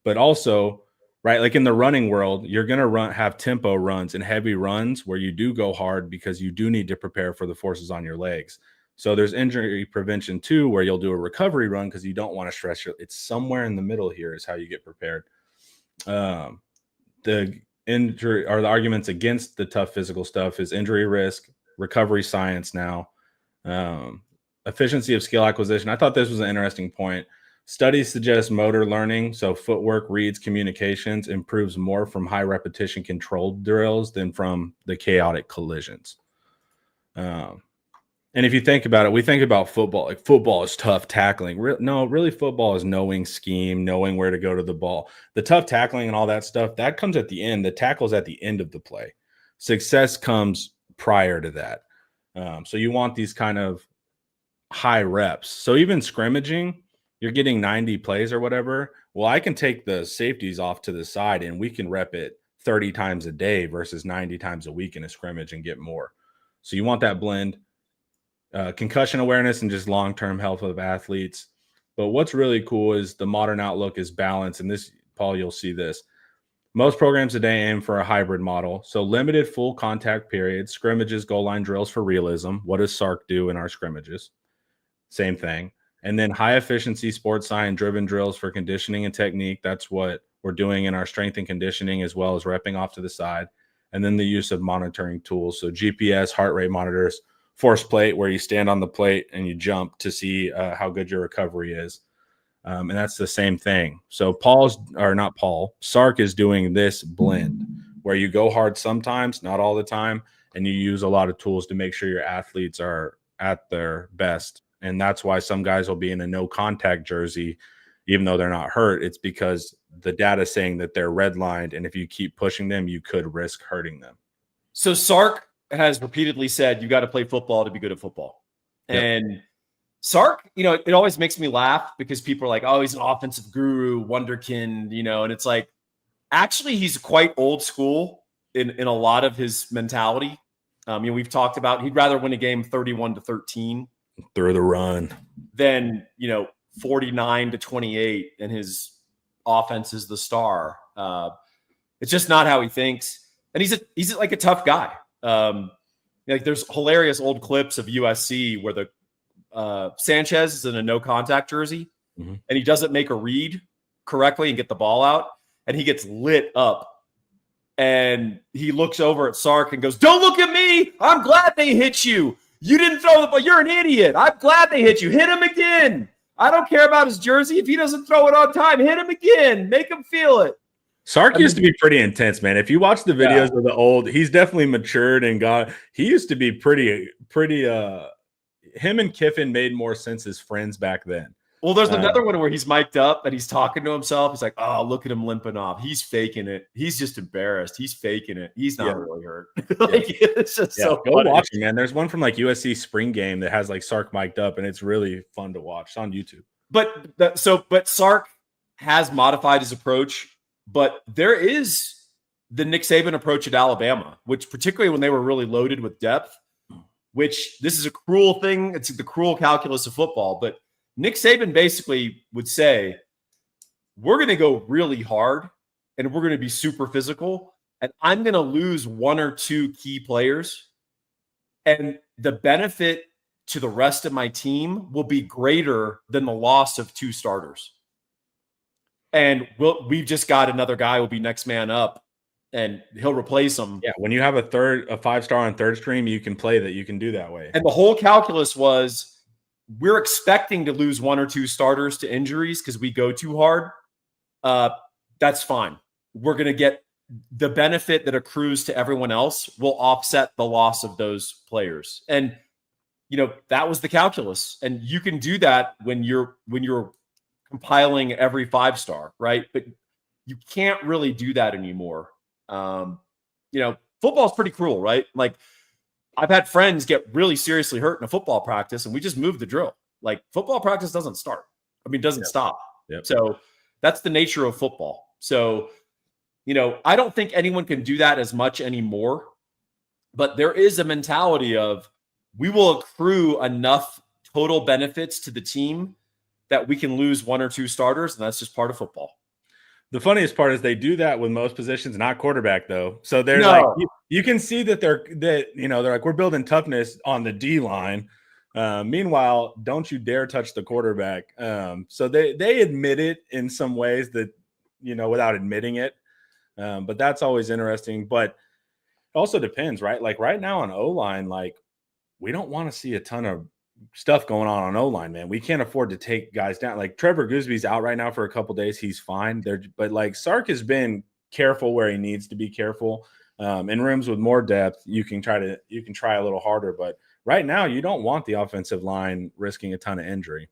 Speaker 1: But also, right, like in the running world, you're going to have tempo runs and heavy runs where you do go hard because you do need to prepare for the forces on your legs. So there's injury prevention too, where you'll do a recovery run because you don't want to stress it's somewhere in the middle here is how you get prepared. The injury or the arguments against the tough physical stuff is injury risk, recovery science now, efficiency of skill acquisition. I thought this was an interesting point. Studies suggest motor learning, so footwork, reads, communications, improves more from high repetition controlled drills than from the chaotic collisions. And if you think about it, we think about football, like football is tough tackling. No, really football is knowing scheme, knowing where to go to the ball. The tough tackling and all that stuff, that comes at the end. The tackle's at the end of the play. Success comes prior to that. So you want these kind of high reps. So even scrimmaging, you're getting 90 plays or whatever. Well, I can take the safeties off to the side and we can rep it 30 times a day versus 90 times a week in a scrimmage and get more. So you want that blend, concussion awareness and just long-term health of athletes. But what's really cool is the modern outlook is balance. And this, Paul, you'll see this. Most programs today aim for a hybrid model. So limited full contact periods, scrimmages, goal line drills for realism. What does Sark do in our scrimmages? Same thing. And then high efficiency sports science driven drills for conditioning and technique. That's what we're doing in our strength and conditioning, as well as repping off to the side. And then the use of monitoring tools. So GPS, heart rate monitors, force plate, where you stand on the plate and you jump to see how good your recovery is. And that's the same thing. So Sark is doing this blend where you go hard sometimes, not all the time, and you use a lot of tools to make sure your athletes are at their best. And that's why some guys will be in a no contact jersey, even though they're not hurt. It's because the data is saying that they're redlined. And if you keep pushing them, you could risk hurting them.
Speaker 2: So Sark has repeatedly said, you got to play football to be good at football. Yep. And Sark, it always makes me laugh because people are like, oh, he's an offensive guru, wonderkind, and it's like, actually, he's quite old school in a lot of his mentality. We've talked about, he'd rather win a game 31-13.
Speaker 1: Through the run
Speaker 2: then 49-28 and his offense is the star. It's just not how he thinks. And he's like a tough guy. Like there's hilarious old clips of USC where the Sanchez is in a no contact jersey and he doesn't make a read correctly and get the ball out and he gets lit up. And he looks over at Sark and goes, "Don't look at me. I'm glad they hit you. You didn't throw the ball. You're an idiot. I'm glad they hit you. Hit him again. I don't care about his jersey. If he doesn't throw it on time, hit him again. Make him feel it."
Speaker 1: Sark used to be pretty intense, man. If you watch the videos of the old, he's definitely matured and he used to be pretty, him and Kiffin made more sense as friends back then.
Speaker 2: Well, there's another one where he's mic'd up and he's talking to himself. He's like, oh, look at him limping off. He's faking it. He's just embarrassed. He's faking it. He's not really hurt. It's just so
Speaker 1: go
Speaker 2: funny.
Speaker 1: watch it, man. There's one from like USC spring game that has like Sark mic'd up, and it's really fun to watch. It's on YouTube.
Speaker 2: But Sark has modified his approach, but there is the Nick Saban approach at Alabama, which particularly when they were really loaded with depth, which this is a cruel thing. It's the cruel calculus of football, but Nick Saban basically would say, we're going to go really hard and we're going to be super physical, and I'm going to lose one or two key players, and the benefit to the rest of my team will be greater than the loss of two starters. And we've just got another guy who will be next man up, and he'll replace him.
Speaker 1: Yeah, when you have a 5-star on third stream, you can play that. You can do that way.
Speaker 2: And the whole calculus was, we're expecting to lose one or two starters to injuries because we go too hard. That's fine. We're going to get the benefit that accrues to everyone else will offset the loss of those players. And, that was the calculus. And you can do that when you're compiling every 5-star, right? But you can't really do that anymore. Football's pretty cruel, right? Like, I've had friends get really seriously hurt in a football practice, and we just moved the drill. Like, football practice doesn't start. Doesn't stop.
Speaker 1: Yep.
Speaker 2: So that's the nature of football. So, I don't think anyone can do that as much anymore, but there is a mentality of, we will accrue enough total benefits to the team that we can lose one or two starters, and that's just part of football.
Speaker 1: The funniest part is they do that with most positions, not quarterback though. So they're like, you can see that they're like, we're building toughness on the D line. Meanwhile, don't you dare touch the quarterback. So they admit it in some ways that, without admitting it. But that's always interesting. But it also depends, right? Like right now on O-line, like we don't want to see a ton of stuff going on O-line, man. We can't afford to take guys down. Like Trevor Goosby's out right now for a couple days. He's fine. But like Sark has been careful where he needs to be careful. In rooms with more depth, you can try a little harder. But right now, you don't want the offensive line risking a ton of injury.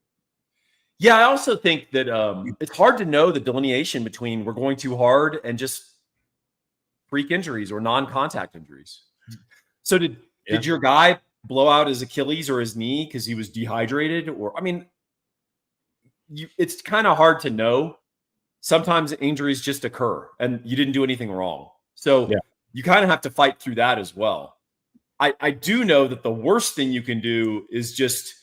Speaker 2: Yeah, I also think that it's hard to know the delineation between we're going too hard and just freak injuries or non-contact injuries. So did your guy blow out his Achilles or his knee because he was dehydrated? Or, it's kind of hard to know. Sometimes injuries just occur and you didn't do anything wrong. So you kind of have to fight through that as well. I do know that the worst thing you can do is just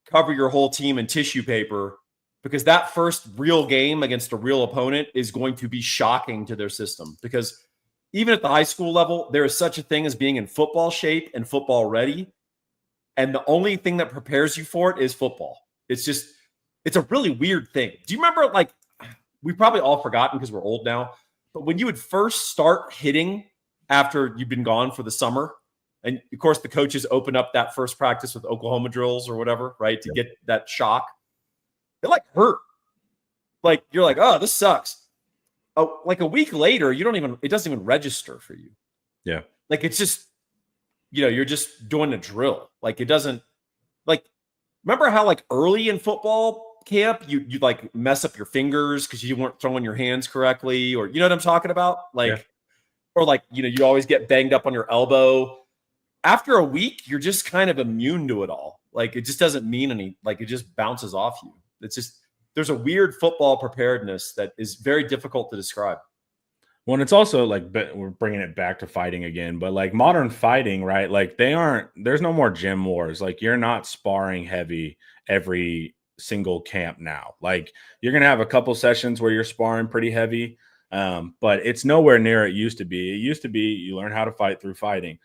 Speaker 2: cover your whole team in tissue paper, because that first real game against a real opponent is going to be shocking to their system. Because even at the high school level, there is such a thing as being in football shape and football ready. And the only thing that prepares you for it is football. It's a really weird thing. Do you remember, like, we've probably all forgotten because we're old now, but when you would first start hitting after you've been gone for the summer, and of course the coaches open up that first practice with Oklahoma drills or whatever, right, to get that shock, it like hurt. Like, you're like, oh, this sucks. Oh, like a week later, it doesn't even register for you.
Speaker 1: Yeah.
Speaker 2: Like, it's just, you're just doing a drill. Like, it doesn't, like, remember how like early in football camp, you like mess up your fingers because you weren't throwing your hands correctly, or, you know what I'm talking about? Like, or like, you always get banged up on your elbow. After a week, you're just kind of immune to it all. Like, it just doesn't mean it just bounces off you. It's just, there's a weird football preparedness that is very difficult to describe.
Speaker 1: Well, and it's also like, we're bringing it back to fighting again, but like modern fighting, right? Like there's no more gym wars. Like, you're not sparring heavy every single camp now. Like, you're going to have a couple sessions where you're sparring pretty heavy, but it's nowhere near it used to be. It used to be you learn how to fight through fighting.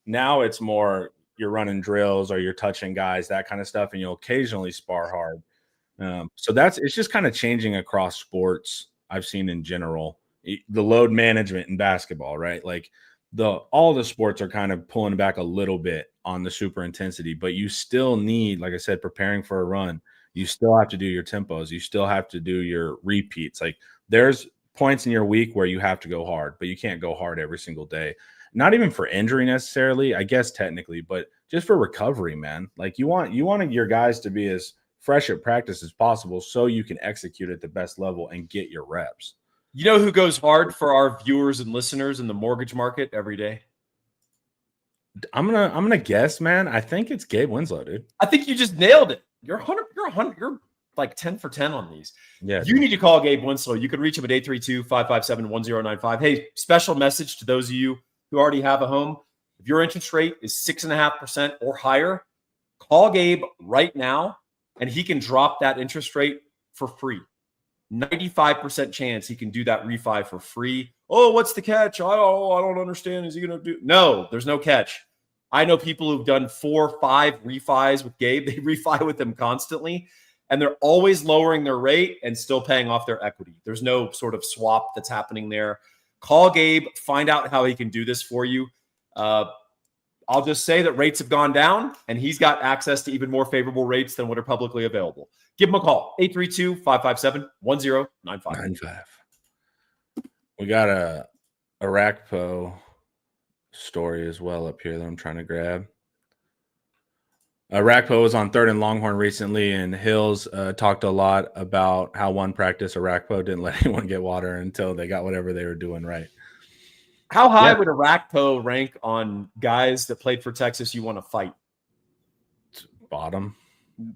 Speaker 1: Now it's more you're running drills or you're touching guys, that kind of stuff, and you'll occasionally spar hard. So it's just kind of changing across sports. I've seen in general the load management in basketball, right? Like all the sports are kind of pulling back a little bit on the super intensity, but you still need, like I said, preparing for a run. You still have to do your tempos. You still have to do your repeats. Like, there's points in your week where you have to go hard, but you can't go hard every single day. Not even for injury necessarily, I guess technically, but just for recovery, man. Like you want your guys to be as fresh at practice as possible so you can execute at the best level and get your reps.
Speaker 2: You know who goes hard for our viewers and listeners in the mortgage market every day?
Speaker 1: I'm gonna guess, man. I think it's Gabe Winslow, dude.
Speaker 2: I think you just nailed it. You're like 10 for 10 on these.
Speaker 1: Yeah,
Speaker 2: you need to call Gabe Winslow. You can reach him at 832-557-1095. Hey, special message to those of you who already have a home. If your interest rate is 6.5% or higher, call Gabe right now, and he can drop that interest rate for free. 95% chance he can do that refi for free. Oh, what's the catch? I don't understand. Is he going to do? No, there's no catch. I know people who've done 4 or 5 refis with Gabe. They refi with him constantly, and they're always lowering their rate and still paying off their equity. There's no sort of swap that's happening there. Call Gabe, find out how he can do this for you. I'll just say that rates have gone down, and he's got access to even more favorable rates than what are publicly available. Give him a call, 832-557-1095.
Speaker 1: We got a Arakpo story as well up here that I'm trying to grab. Arakpo was on 3rd and Longhorn recently, and Hills talked a lot about how one practice Arakpo didn't let anyone get water until they got whatever they were doing right.
Speaker 2: How high would Arakpo rank on guys that played for Texas you want to fight?
Speaker 1: Bottom.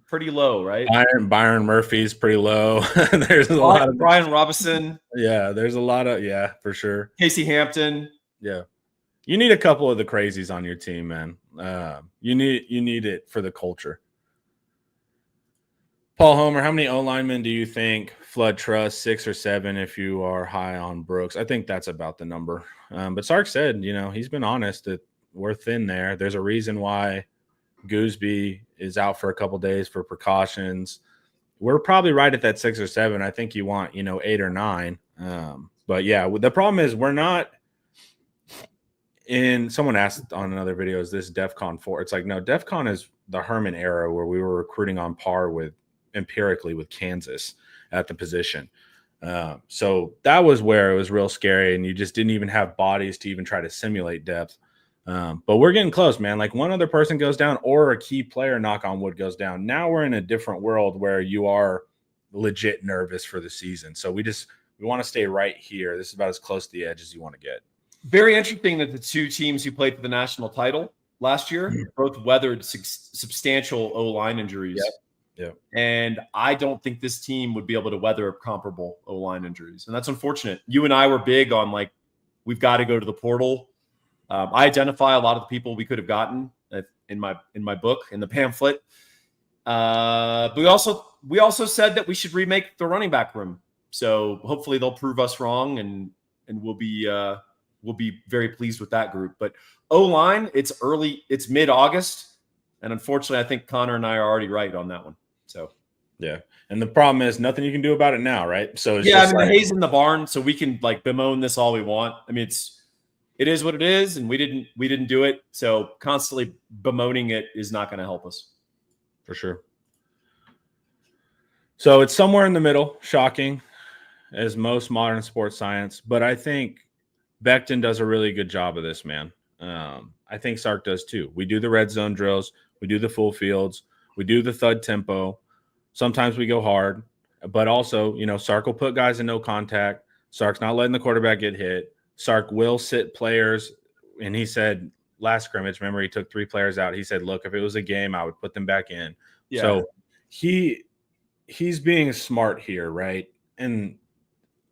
Speaker 2: Pretty low, right?
Speaker 1: Byron Murphy's pretty low. There's a lot of
Speaker 2: Brian Robinson.
Speaker 1: Yeah, there's a lot of for sure.
Speaker 2: Casey Hampton.
Speaker 1: Yeah. You need a couple of the crazies on your team, man. You need it for the culture. Paul Homer, how many O linemen do you think Flood trusts? 6 or 7 if you are high on Brooks. I think that's about the number. But Sark said, he's been honest that we're thin there. There's a reason why Gooseby is out for a couple days for precautions. We're probably right at that 6 or 7. I think you want, 8 or 9. But yeah, the problem is we're not in. Someone asked on another video, is this DEFCON 4? It's like, no, DEFCON is the Herman era where we were recruiting on par with empirically with Kansas at the position. So that was where it was real scary, and you just didn't even have bodies to even try to simulate depth. But we're getting close, man. Like one other person goes down or a key player, knock on wood, goes down. Now we're in a different world where you are legit nervous for the season. So we want to stay right here. This is about as close to the edge as you want to get.
Speaker 2: Very interesting that the 2 teams who played for the national title last year both weathered substantial O-line injuries.
Speaker 1: Yep.
Speaker 2: And I don't think this team would be able to weather comparable O-line injuries. And that's unfortunate. You and I were big on we've got to go to the portal. I identify a lot of the people we could have gotten in my book, in the pamphlet. But we also said that we should remake the running back room. So hopefully they'll prove us wrong, and we'll be very pleased with that group. But O-line, it's mid-August, and unfortunately, I think Connor and I are already right on that one. So
Speaker 1: yeah, and the problem is nothing you can do about it now, right? So it's
Speaker 2: the hay's in the barn, so we can bemoan this all we want. I mean, it is what it is, and we didn't do it. So constantly bemoaning it is not going to help us.
Speaker 1: For sure. So it's somewhere in the middle, shocking as most modern sports science. But I think Becton does a really good job of this, man. I think Sark does too. We do the red zone drills. We do the full fields. We do the thud tempo. Sometimes we go hard. But also, Sark will put guys in no contact. Sark's not letting the quarterback get hit. Sark will sit players, and he said last scrimmage, remember he took 3 players out. He said, look, if it was a game, I would put them back in. Yeah. So he's being smart here, right? And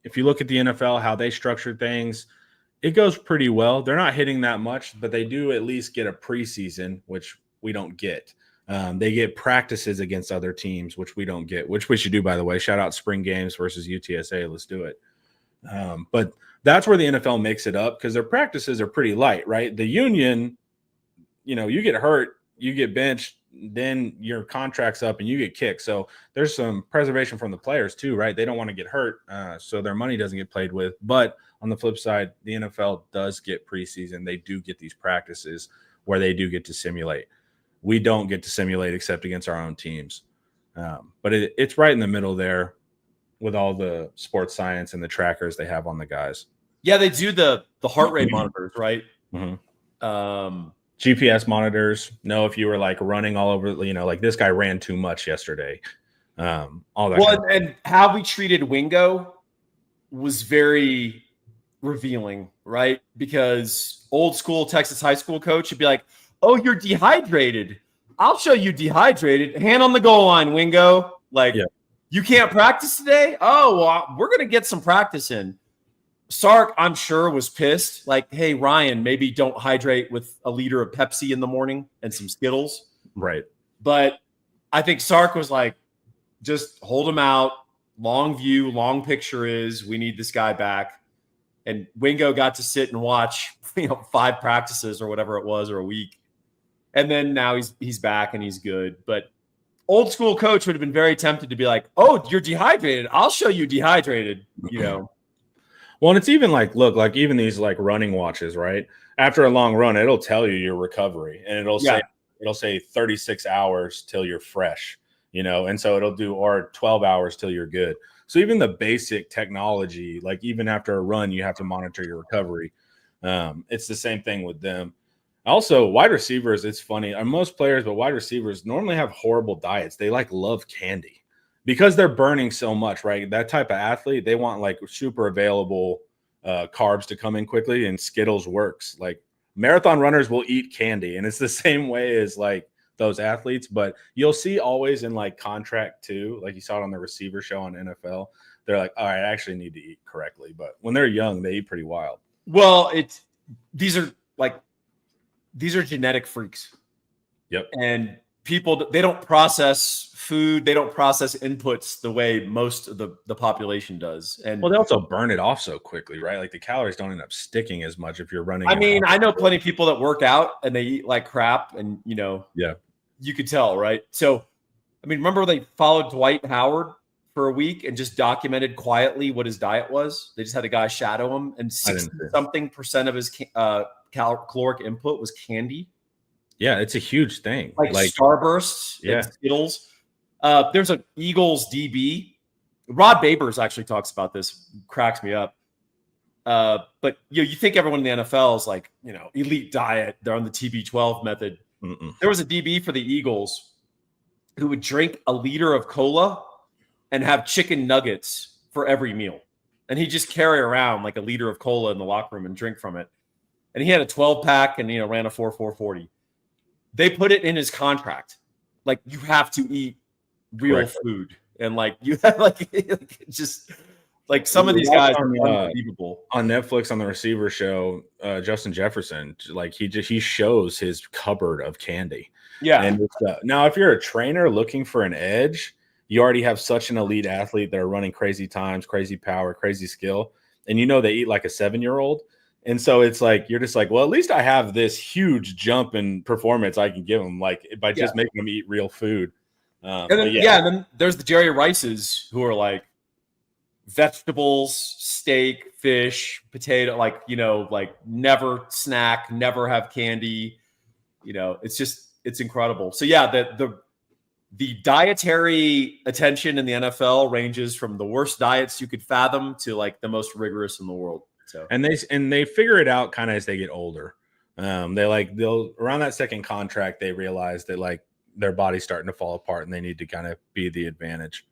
Speaker 1: if you look at the NFL, how they structure things, it goes pretty well. They're not hitting that much, but they do at least get a preseason, which we don't get. They get practices against other teams, which we don't get, which we should do, by the way. Shout out spring games versus UTSA. Let's do it. But that's where the NFL makes it up because their practices are pretty light, right? The union, you get hurt, you get benched, then your contract's up and you get kicked. So there's some preservation from the players too, right? They don't want to get hurt, so their money doesn't get played with. But on the flip side, the NFL does get preseason. They do get these practices where they do get to simulate. We don't get to simulate except against our own teams. But it's right in the middle there. with all the sports science and the trackers they have on the guys.
Speaker 2: Yeah, they do the heart rate monitors, right?
Speaker 1: Mm-hmm. GPS monitors know if you were like running all over, like this guy ran too much yesterday. All that.
Speaker 2: Well, and how we treated Wingo was very revealing, right? Because old school Texas high school coach would be like, "Oh, you're dehydrated. I'll show you dehydrated. Hand on the goal line, Wingo. Like, you can't practice today? Oh, well, we're going to get some practice in." Sark, I'm sure, was pissed. Like, "Hey, Ryan, maybe don't hydrate with a liter of Pepsi in the morning and some Skittles."
Speaker 1: Right.
Speaker 2: But I think Sark was like, just hold him out. Long view, long picture is we need this guy back. And Wingo got to sit and watch, 5 practices or whatever it was, or a week. And then now he's back and he's good. But old school coach would have been very tempted to be like, "Oh, you're dehydrated. I'll show you dehydrated."
Speaker 1: Well, and it's even like, look, like even these like running watches, right? After a long run, it'll tell you your recovery, and it'll say 36 hours till you're fresh, and so it'll do, or 12 hours till you're good. So even the basic technology, like even after a run, you have to monitor your recovery. It's the same thing with them. Also, wide receivers, it's funny. Most players, but wide receivers normally have horrible diets. They like love candy because they're burning so much, right? That type of athlete, they want like super available carbs to come in quickly, and Skittles works. Like marathon runners will eat candy, and it's the same way as like those athletes. But you'll see always in like contract too, like you saw it on the receiver show on NFL, they're like, "All right, I actually need to eat correctly." But when they're young, they eat pretty wild.
Speaker 2: Well, these are genetic freaks.
Speaker 1: Yep.
Speaker 2: And people, they don't process food, they don't process inputs the way most of the population does. And
Speaker 1: well, they also burn it off so quickly, right? Like the calories don't end up sticking as much if you're running.
Speaker 2: I mean, I know plenty of people that work out and they eat like crap, and you could tell, right? So, I mean, remember they followed Dwight Howard for a week and just documented quietly what his diet was? They just had a guy shadow him, and 60-something% of his caloric input was candy.
Speaker 1: Yeah, it's a huge thing.
Speaker 2: Like Starbursts and Skittles. There's an Eagles DB. Rod Babers actually talks about this. Cracks me up. But you think everyone in the NFL is like, elite diet. They're on the TB12 method.
Speaker 1: Mm-mm.
Speaker 2: There was a DB for the Eagles who would drink a liter of cola and have chicken nuggets for every meal. And he'd just carry around like a liter of cola in the locker room and drink from it. And he had a 12-pack and, ran a 4.40. They put it in his contract. Like, you have to eat real food. And like, you have just like some of these guys are unbelievable.
Speaker 1: On Netflix, on the receiver show, Justin Jefferson, like he shows his cupboard of candy.
Speaker 2: Yeah.
Speaker 1: And now if you're a trainer looking for an edge, you already have such an elite athlete that are running crazy times, crazy power, crazy skill. And they eat like a 7-year-old. And so it's like, you're just like, well, at least I have this huge jump in performance I can give them, like by just making them eat real food.
Speaker 2: And then there's the Jerry Rices who are like vegetables, steak, fish, potato, like never snack, never have candy. It's incredible. So the dietary attention in the NFL ranges from the worst diets you could fathom to like the most rigorous in the world. So
Speaker 1: and they figure it out kind of as they get older. They'll around that second contract, they realize that like their body's starting to fall apart and they need to kind of be the advantage.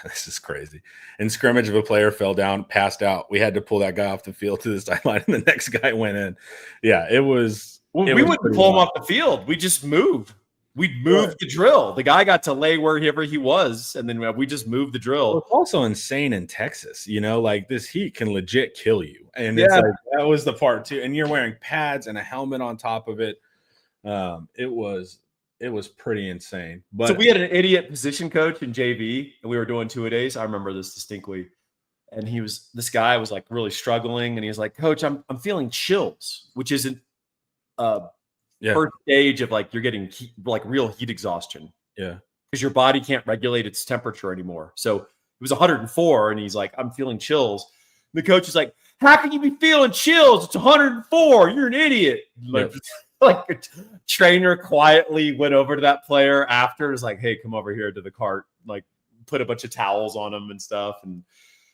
Speaker 1: This is crazy. In scrimmage, if a player fell down, passed out, we had to pull that guy off the field to the sideline, and the next guy went in. Yeah, it was.
Speaker 2: Well, we wouldn't pull him off the field. We just moved. We moved the drill. The guy got to lay wherever he was, and then we just moved the drill.
Speaker 1: Well, it's also insane in Texas. like this heat can legit kill you. And it's like, that was the part too. And you're wearing pads and a helmet on top of it. It was pretty insane. But
Speaker 2: so we had an idiot position coach in JV, and we were doing 2-a-days. I remember this distinctly. And this guy was like really struggling, and he was like, "Coach, I'm feeling chills," which isn't first stage of like you're getting real heat exhaustion.
Speaker 1: Yeah.
Speaker 2: Because your body can't regulate its temperature anymore. So it was 104, and he's like, "I'm feeling chills." And the coach is like, "How can you be feeling chills? It's 104. You're an idiot." Like a trainer quietly went over to that player after, was like, "Hey, come over here to the cart. Like, put a bunch of towels on them and stuff, and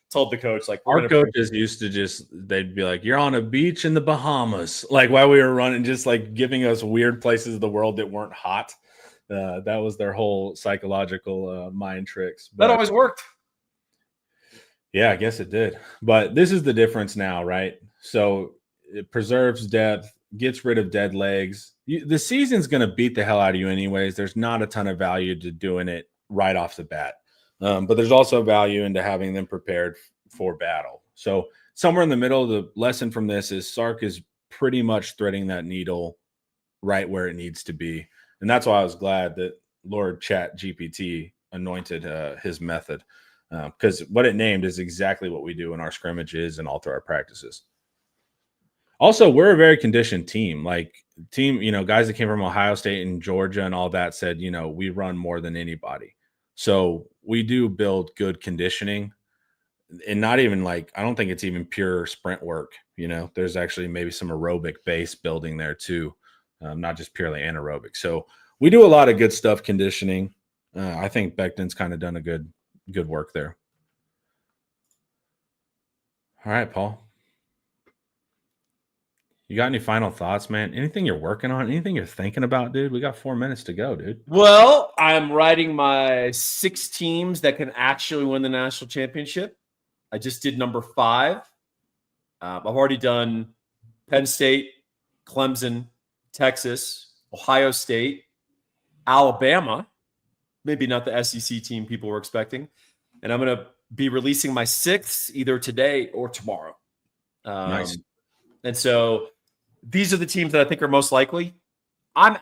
Speaker 2: told the coach, like,
Speaker 1: our coaches used to they'd be like, you're on a beach in the Bahamas, like while we were running, just like giving us weird places of the world that weren't hot. That was their whole psychological mind tricks. But
Speaker 2: that always worked.
Speaker 1: Yeah, I guess it did. But this is the difference now, right? So it preserves depth, gets rid of dead legs. The season's going to beat the hell out of you anyways. There's not a ton of value to doing it right off the bat. But there's also value into having them prepared for battle. So somewhere in the middle, the lesson from this is Sark is pretty much threading that needle right where it needs to be. And that's why I was glad that Lord Chat GPT anointed his method, because what it named is exactly what we do in our scrimmages and all through our practices. Also, we're a very conditioned team. Like guys that came from Ohio State and Georgia and all that said, we run more than anybody. So we do build good conditioning, and not even I don't think it's even pure sprint work. There's actually maybe some aerobic base building there too. Not just purely anaerobic. So we do a lot of good stuff conditioning. I think Becton's kind of done a good work there. All right, Paul. You got any final thoughts, man? Anything you're working on? Anything you're thinking about, dude? We got 4 minutes to go, dude.
Speaker 2: Well, I'm writing my 6 teams that can actually win the national championship. I just did number 5. I've already done Penn State, Clemson, Texas, Ohio State, Alabama, maybe not the SEC team people were expecting. And I'm going to be releasing my 6th either today or tomorrow.
Speaker 1: Nice.
Speaker 2: And so these are the teams that I think are most likely. I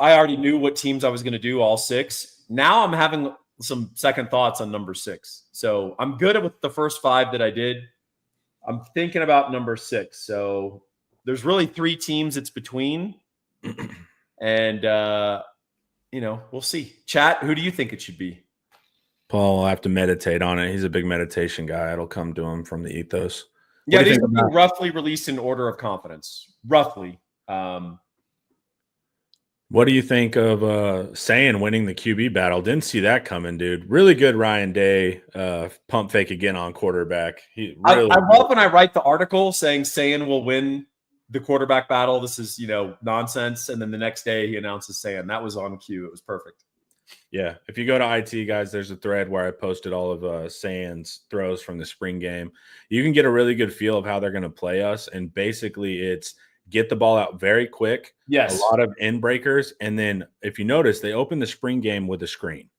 Speaker 2: already knew what teams I was going to do, all 6. Now I'm having some second thoughts on number 6. So I'm good with the first 5 that I did. I'm thinking about number 6. So there's really 3 teams it's between. And, we'll see. Chat, who do you think it should be?
Speaker 1: Paul will have to meditate on it. He's a big meditation guy. It'll come to him from the ethos.
Speaker 2: Yeah, these will be roughly released in order of confidence. Roughly.
Speaker 1: What do you think of Sayan winning the QB battle? Didn't see that coming, dude. Really good Ryan Day pump fake again on quarterback.
Speaker 2: I love when I write the article saying Sayan will win the quarterback battle. This is, nonsense. And then the next day he announces Sayan. That was on cue. It was perfect.
Speaker 1: Yeah. If you go to IT, guys, there's a thread where I posted all of Sayan's throws from the spring game. You can get a really good feel of how they're going to play us. And basically it's get the ball out very quick.
Speaker 2: Yes.
Speaker 1: A lot of end breakers. And then if you notice, they open the spring game with a screen.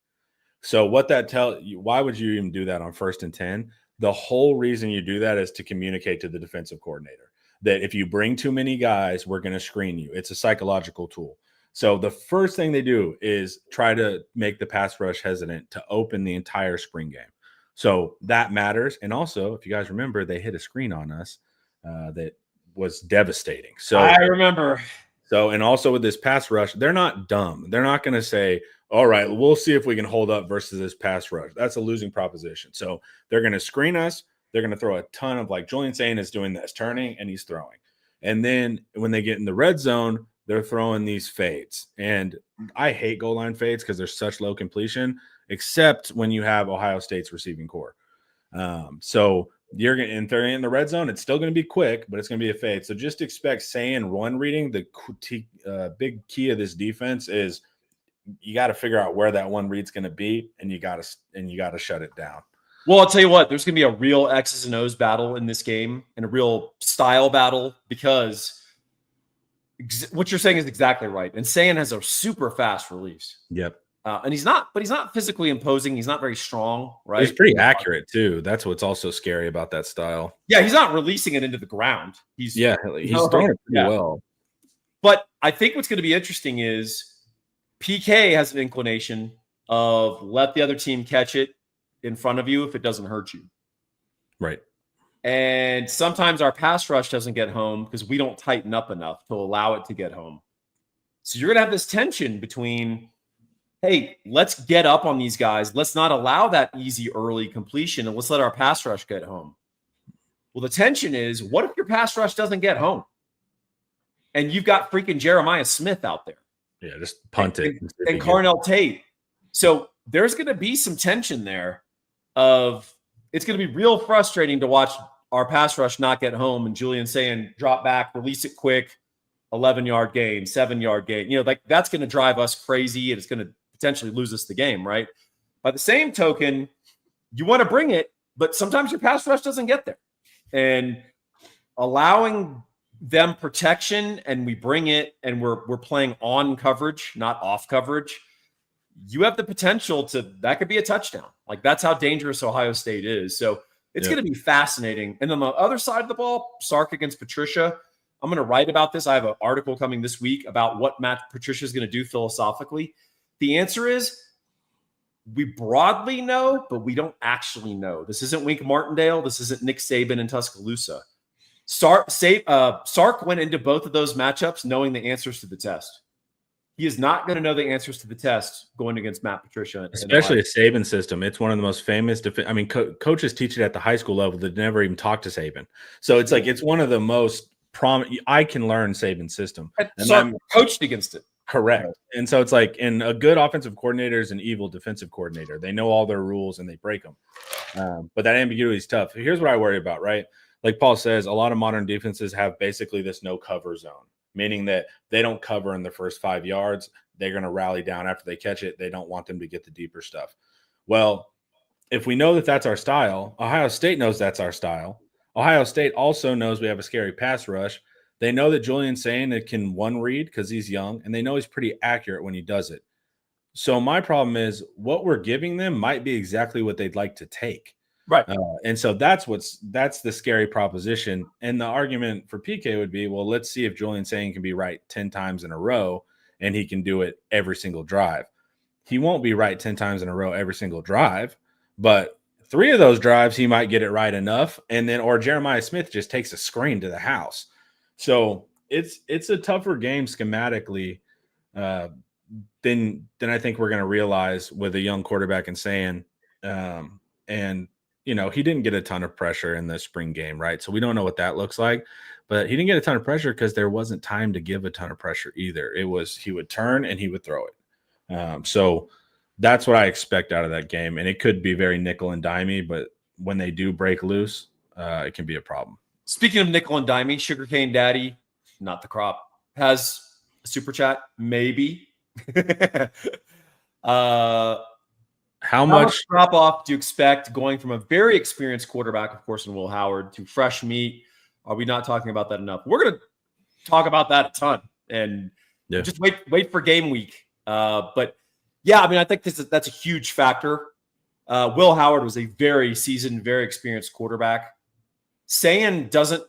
Speaker 1: So what that tells you, why would you even do that on 1st and 10? The whole reason you do that is to communicate to the defensive coordinator that if you bring too many guys, we're going to screen you. It's a psychological tool. So the first thing they do is try to make the pass rush hesitant to open the entire spring game. So that matters. And also, if you guys remember, they hit a screen on us that was devastating. So
Speaker 2: I remember.
Speaker 1: So, and also with this pass rush, they're not dumb. They're not going to say, all right, we'll see if we can hold up versus this pass rush. That's a losing proposition. So they're going to screen us. They're going to throw a ton of, like Julian Sayin is doing this, turning, and he's throwing. And then when they get in the red zone, they're throwing these fades. And I hate goal line fades because they're such low completion, except when you have Ohio State's receiving core. So you're going to, and they're in the red zone, it's still going to be quick, but it's going to be a fade. So just expect Sayin run reading. The big key of this defense is you got to figure out where that one read's going to be, and you got to shut it down.
Speaker 2: Well, I'll tell you what, there's going to be a real X's and O's battle in this game and a real style battle because what you're saying is exactly right. And Sayin has a super fast release.
Speaker 1: Yep.
Speaker 2: And he's not physically imposing. He's not very strong, right?
Speaker 1: He's pretty accurate too. That's what's also scary about that style.
Speaker 2: Yeah, he's not releasing it into the ground. He's
Speaker 1: throwing it pretty well.
Speaker 2: But I think what's going to be interesting is PK has an inclination of let the other team catch it in front of you if it doesn't hurt you.
Speaker 1: Right.
Speaker 2: And sometimes our pass rush doesn't get home because we don't tighten up enough to allow it to get home. So you're going to have this tension between, hey, let's get up on these guys. Let's not allow that easy early completion, and let's let our pass rush get home. Well, the tension is, what if your pass rush doesn't get home? And you've got freaking Jeremiah Smith out there.
Speaker 1: Yeah, just punt it.
Speaker 2: And Carnell Tate. So there's going to be some tension there it's going to be real frustrating to watch our pass rush not get home and Julian saying drop back, release it quick, 11-yard gain, 7-yard gain. Like that's going to drive us crazy and it's going to potentially lose us the game, right? By the same token, you want to bring it, but sometimes your pass rush doesn't get there. And allowing them protection and we bring it and we're playing on coverage, not off coverage, you have the potential that could be a touchdown. Like that's how dangerous Ohio State is. So it's going to be fascinating. And on the other side of the ball, Sark against Patricia, I'm going to write about this. I have an article coming this week about what Matt Patricia is going to do philosophically. The answer is we broadly know, but we don't actually know. This isn't Wink Martindale. This isn't Nick Saban in Tuscaloosa. Sark went into both of those matchups knowing the answers to the test. He is not going to know the answers to the test going against Matt Patricia.
Speaker 1: Especially a Saban system. It's one of the most famous. Coaches teach it at the high school level that never even talk to Saban. So it's like it's one of the most prominent. I can learn Saban's system.
Speaker 2: And Sark coached against it.
Speaker 1: Correct. And so it's like, and a good offensive coordinator is an evil defensive coordinator. They know all their rules and they break them. But that ambiguity is tough. Here's what I worry about, right? Like Paul says, a lot of modern defenses have basically this no cover zone, meaning that they don't cover in the first 5 yards. They're going to rally down after they catch it. They don't want them to get the deeper stuff. Well, if we know that that's our style, Ohio State knows that's our style. Ohio State also knows we have a scary pass rush. They know that Julian's saying it can one read because he's young, and they know he's pretty accurate when he does it. So my problem is what we're giving them might be exactly what they'd like to take.
Speaker 2: Right.
Speaker 1: And so that's the scary proposition. And the argument for PK would be, well, let's see if Julian saying can be right 10 times in a row and he can do it every single drive. He won't be right 10 times in a row every single drive, but 3 of those drives he might get it right enough. And then, or Jeremiah Smith just takes a screen to the house. So it's a tougher game schematically than I think we're going to realize with a young quarterback and saying, and he didn't get a ton of pressure in the spring game, right? So we don't know what that looks like, but he didn't get a ton of pressure because there wasn't time to give a ton of pressure either. It was he would turn and he would throw it. So that's what I expect out of that game. And it could be very nickel and dimey, but when they do break loose, it can be a problem.
Speaker 2: Speaking of nickel and dimey, Sugarcane Daddy, not the crop, has a super chat, maybe.
Speaker 1: How much
Speaker 2: drop off do you expect going from a very experienced quarterback, of course, in Will Howard, to fresh meat? Are we not talking about that enough? We're going to talk about that a ton, and just wait for game week. But yeah, I mean, I think that's a huge factor. Will Howard was a very seasoned, very experienced quarterback. Sayan doesn't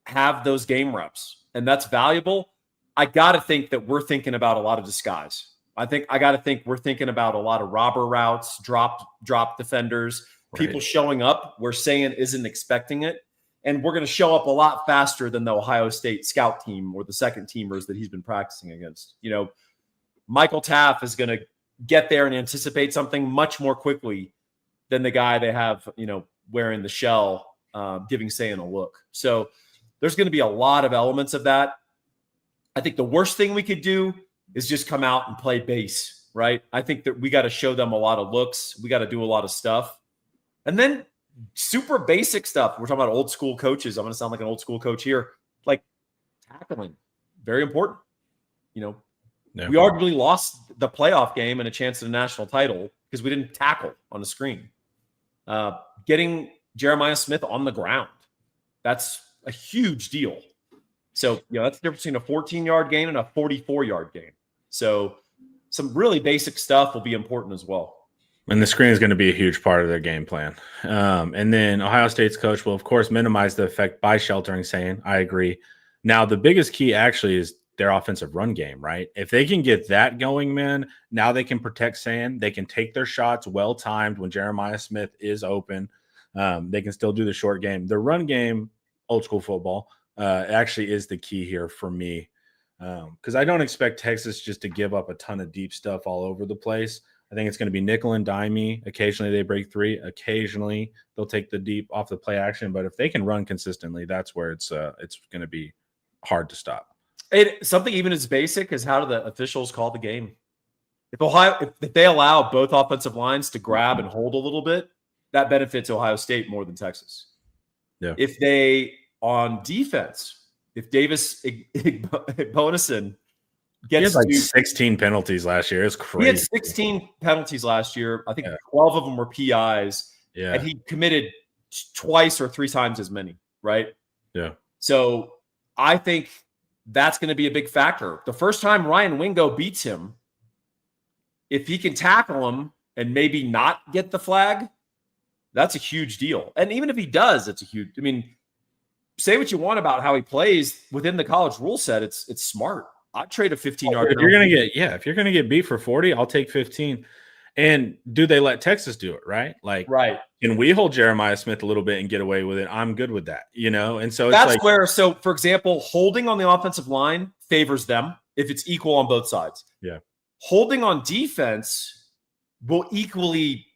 Speaker 2: have those game reps, and that's valuable. I got to think that we're thinking about a lot of disguise. I got to think we're thinking about a lot of robber routes, drop defenders, people showing up where Sayan isn't expecting it. And we're going to show up a lot faster than the Ohio State scout team or the second teamers that he's been practicing against. Michael Taff is going to get there and anticipate something much more quickly than the guy they have, wearing the shell, giving Sayan a look. So there's going to be a lot of elements of that. I think the worst thing we could do is just come out and play base, right? I think that we got to show them a lot of looks. We got to do a lot of stuff. And then super basic stuff. We're talking about old school coaches. I'm going to sound like an old school coach here. Like tackling, very important. We arguably lost the playoff game and a chance at a national title because we didn't tackle on the screen. Getting Jeremiah Smith on the ground, that's a huge deal. So, that's the difference between a 14-yard gain and a 44-yard gain. So some really basic stuff will be important as well.
Speaker 1: And the screen is going to be a huge part of their game plan. And then Ohio State's coach will, of course, minimize the effect by sheltering Sayan. I agree. Now, the biggest key actually is their offensive run game, right? If they can get that going, man, now they can protect Sayan. They can take their shots well-timed when Jeremiah Smith is open. They can still do the short game. The run game, old school football, actually is the key here for me. Because I don't expect Texas just to give up a ton of deep stuff all over the place. I think it's going to be nickel and dimey. Occasionally they break 3. Occasionally they'll take the deep off the play action. But if they can run consistently, that's where it's going to be hard to stop.
Speaker 2: Something even as basic as how do the officials call the game? if they allow both offensive lines to grab and hold a little bit, that benefits Ohio State more than Texas.
Speaker 1: Yeah.
Speaker 2: If they on defense, if Davis Bonison
Speaker 1: He had
Speaker 2: gets
Speaker 1: like
Speaker 2: to
Speaker 1: 16 penalties last year. It's crazy.
Speaker 2: he had 16 penalties last year. I think
Speaker 1: Yeah.
Speaker 2: 12 of them were PIs,
Speaker 1: Yeah.
Speaker 2: and he committed twice or 3 times as many, right?
Speaker 1: Yeah.
Speaker 2: So I think that's going to be a big factor. The first time Ryan Wingo beats him, if he can tackle him and maybe not get the flag, that's a huge deal. And even if he does, it's a huge. I mean, say what you want about how he plays within the college rule set. It's smart. I'd trade a 15-yard.
Speaker 1: If you're gonna get beat for 40, I'll take 15. And do they let Texas do it, right? Like,
Speaker 2: right.
Speaker 1: Can we hold Jeremiah Smith a little bit and get away with it? I'm good with that, And so it's
Speaker 2: that's
Speaker 1: like,
Speaker 2: where. So, for example, holding on the offensive line favors them if it's equal on both sides.
Speaker 1: Yeah.
Speaker 2: Holding on defense will equally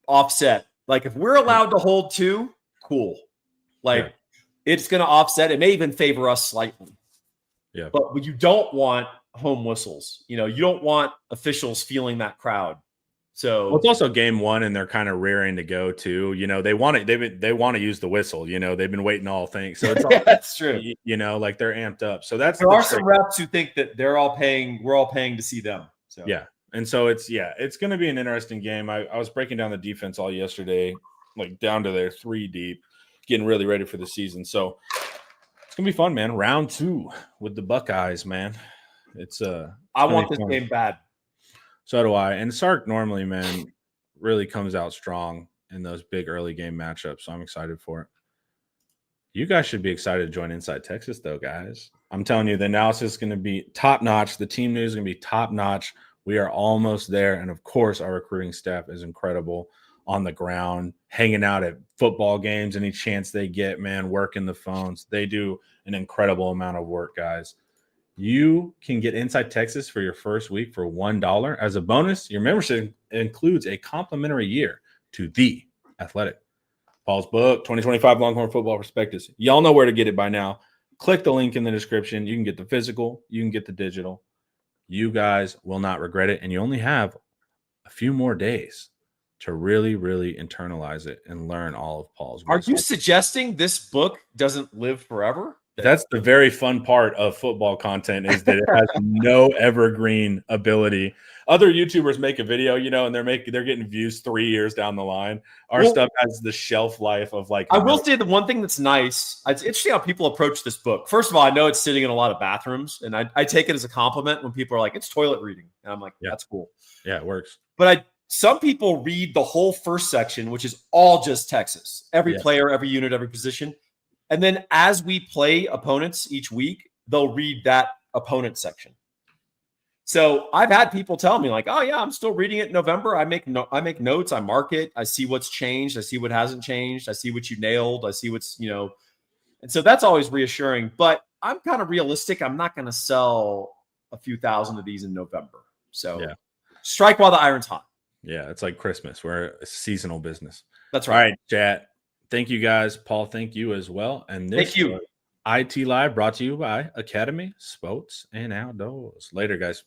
Speaker 2: offset. Like if we're allowed to hold 2, cool. Like it's going to offset. It may even favor us slightly.
Speaker 1: Yeah.
Speaker 2: But you don't want home whistles. You don't want officials feeling that crowd. So
Speaker 1: it's also game 1 and they're kind of rearing to go too. They want they want to use the whistle. They've been waiting all thing. So it's all,
Speaker 2: that's true.
Speaker 1: Like they're amped up. So there
Speaker 2: are some reps who think that we're all paying to see them. So
Speaker 1: yeah. And so it's going to be an interesting game. I was breaking down the defense all yesterday, like down to their 3 deep, getting really ready for the season. So it's going to be fun, man. Round 2 with the Buckeyes, man.
Speaker 2: I want this game bad.
Speaker 1: So do I. And Sark normally, man, really comes out strong in those big early game matchups. So I'm excited for it. You guys should be excited to join Inside Texas, though, guys. I'm telling you, the analysis is going to be top notch. The team news is going to be top notch. We are almost there. And of course, our recruiting staff is incredible on the ground, hanging out at football games, any chance they get, man, working the phones. They do an incredible amount of work, guys. You can get Inside Texas for your first week for $1. As a bonus, your membership includes a complimentary year to The Athletic. Paul's book, 2025 Longhorn Football Prospectus. Y'all know where to get it by now. Click the link in the description. You can get the physical. You can get the digital. You guys will not regret it. And you only have a few more days to really, really internalize it and learn all of Paul's wisdom.
Speaker 2: Are you suggesting this book doesn't live forever?
Speaker 1: That's the very fun part of football content is that it has no evergreen ability. Other YouTubers make a video, and they're getting views 3 years down the line. Our stuff has the shelf life of like.
Speaker 2: I will say the one thing that's nice. It's interesting how people approach this book. First of all, I know it's sitting in a lot of bathrooms, and I take it as a compliment when people are like, "It's toilet reading," and I'm like, "That's cool."
Speaker 1: Yeah, it works.
Speaker 2: But some people read the whole first section, which is all just Texas, every player, every unit, every position. And then as we play opponents each week, they'll read that opponent section. So I've had people tell me like, "Oh yeah, I'm still reading it in November. I make notes. I mark it. I see what's changed. I see what hasn't changed. I see what you nailed. I see what's, And so that's always reassuring. But I'm kind of realistic. I'm not going to sell a few thousand of these in November. So strike while the iron's hot.
Speaker 1: Yeah, it's like Christmas. We're a seasonal business.
Speaker 2: That's right.
Speaker 1: All right, chat. Thank you, guys. Paul, thank you as well. And this
Speaker 2: thank you.
Speaker 1: IT Live brought to you by Academy Sports and Outdoors. Later, guys.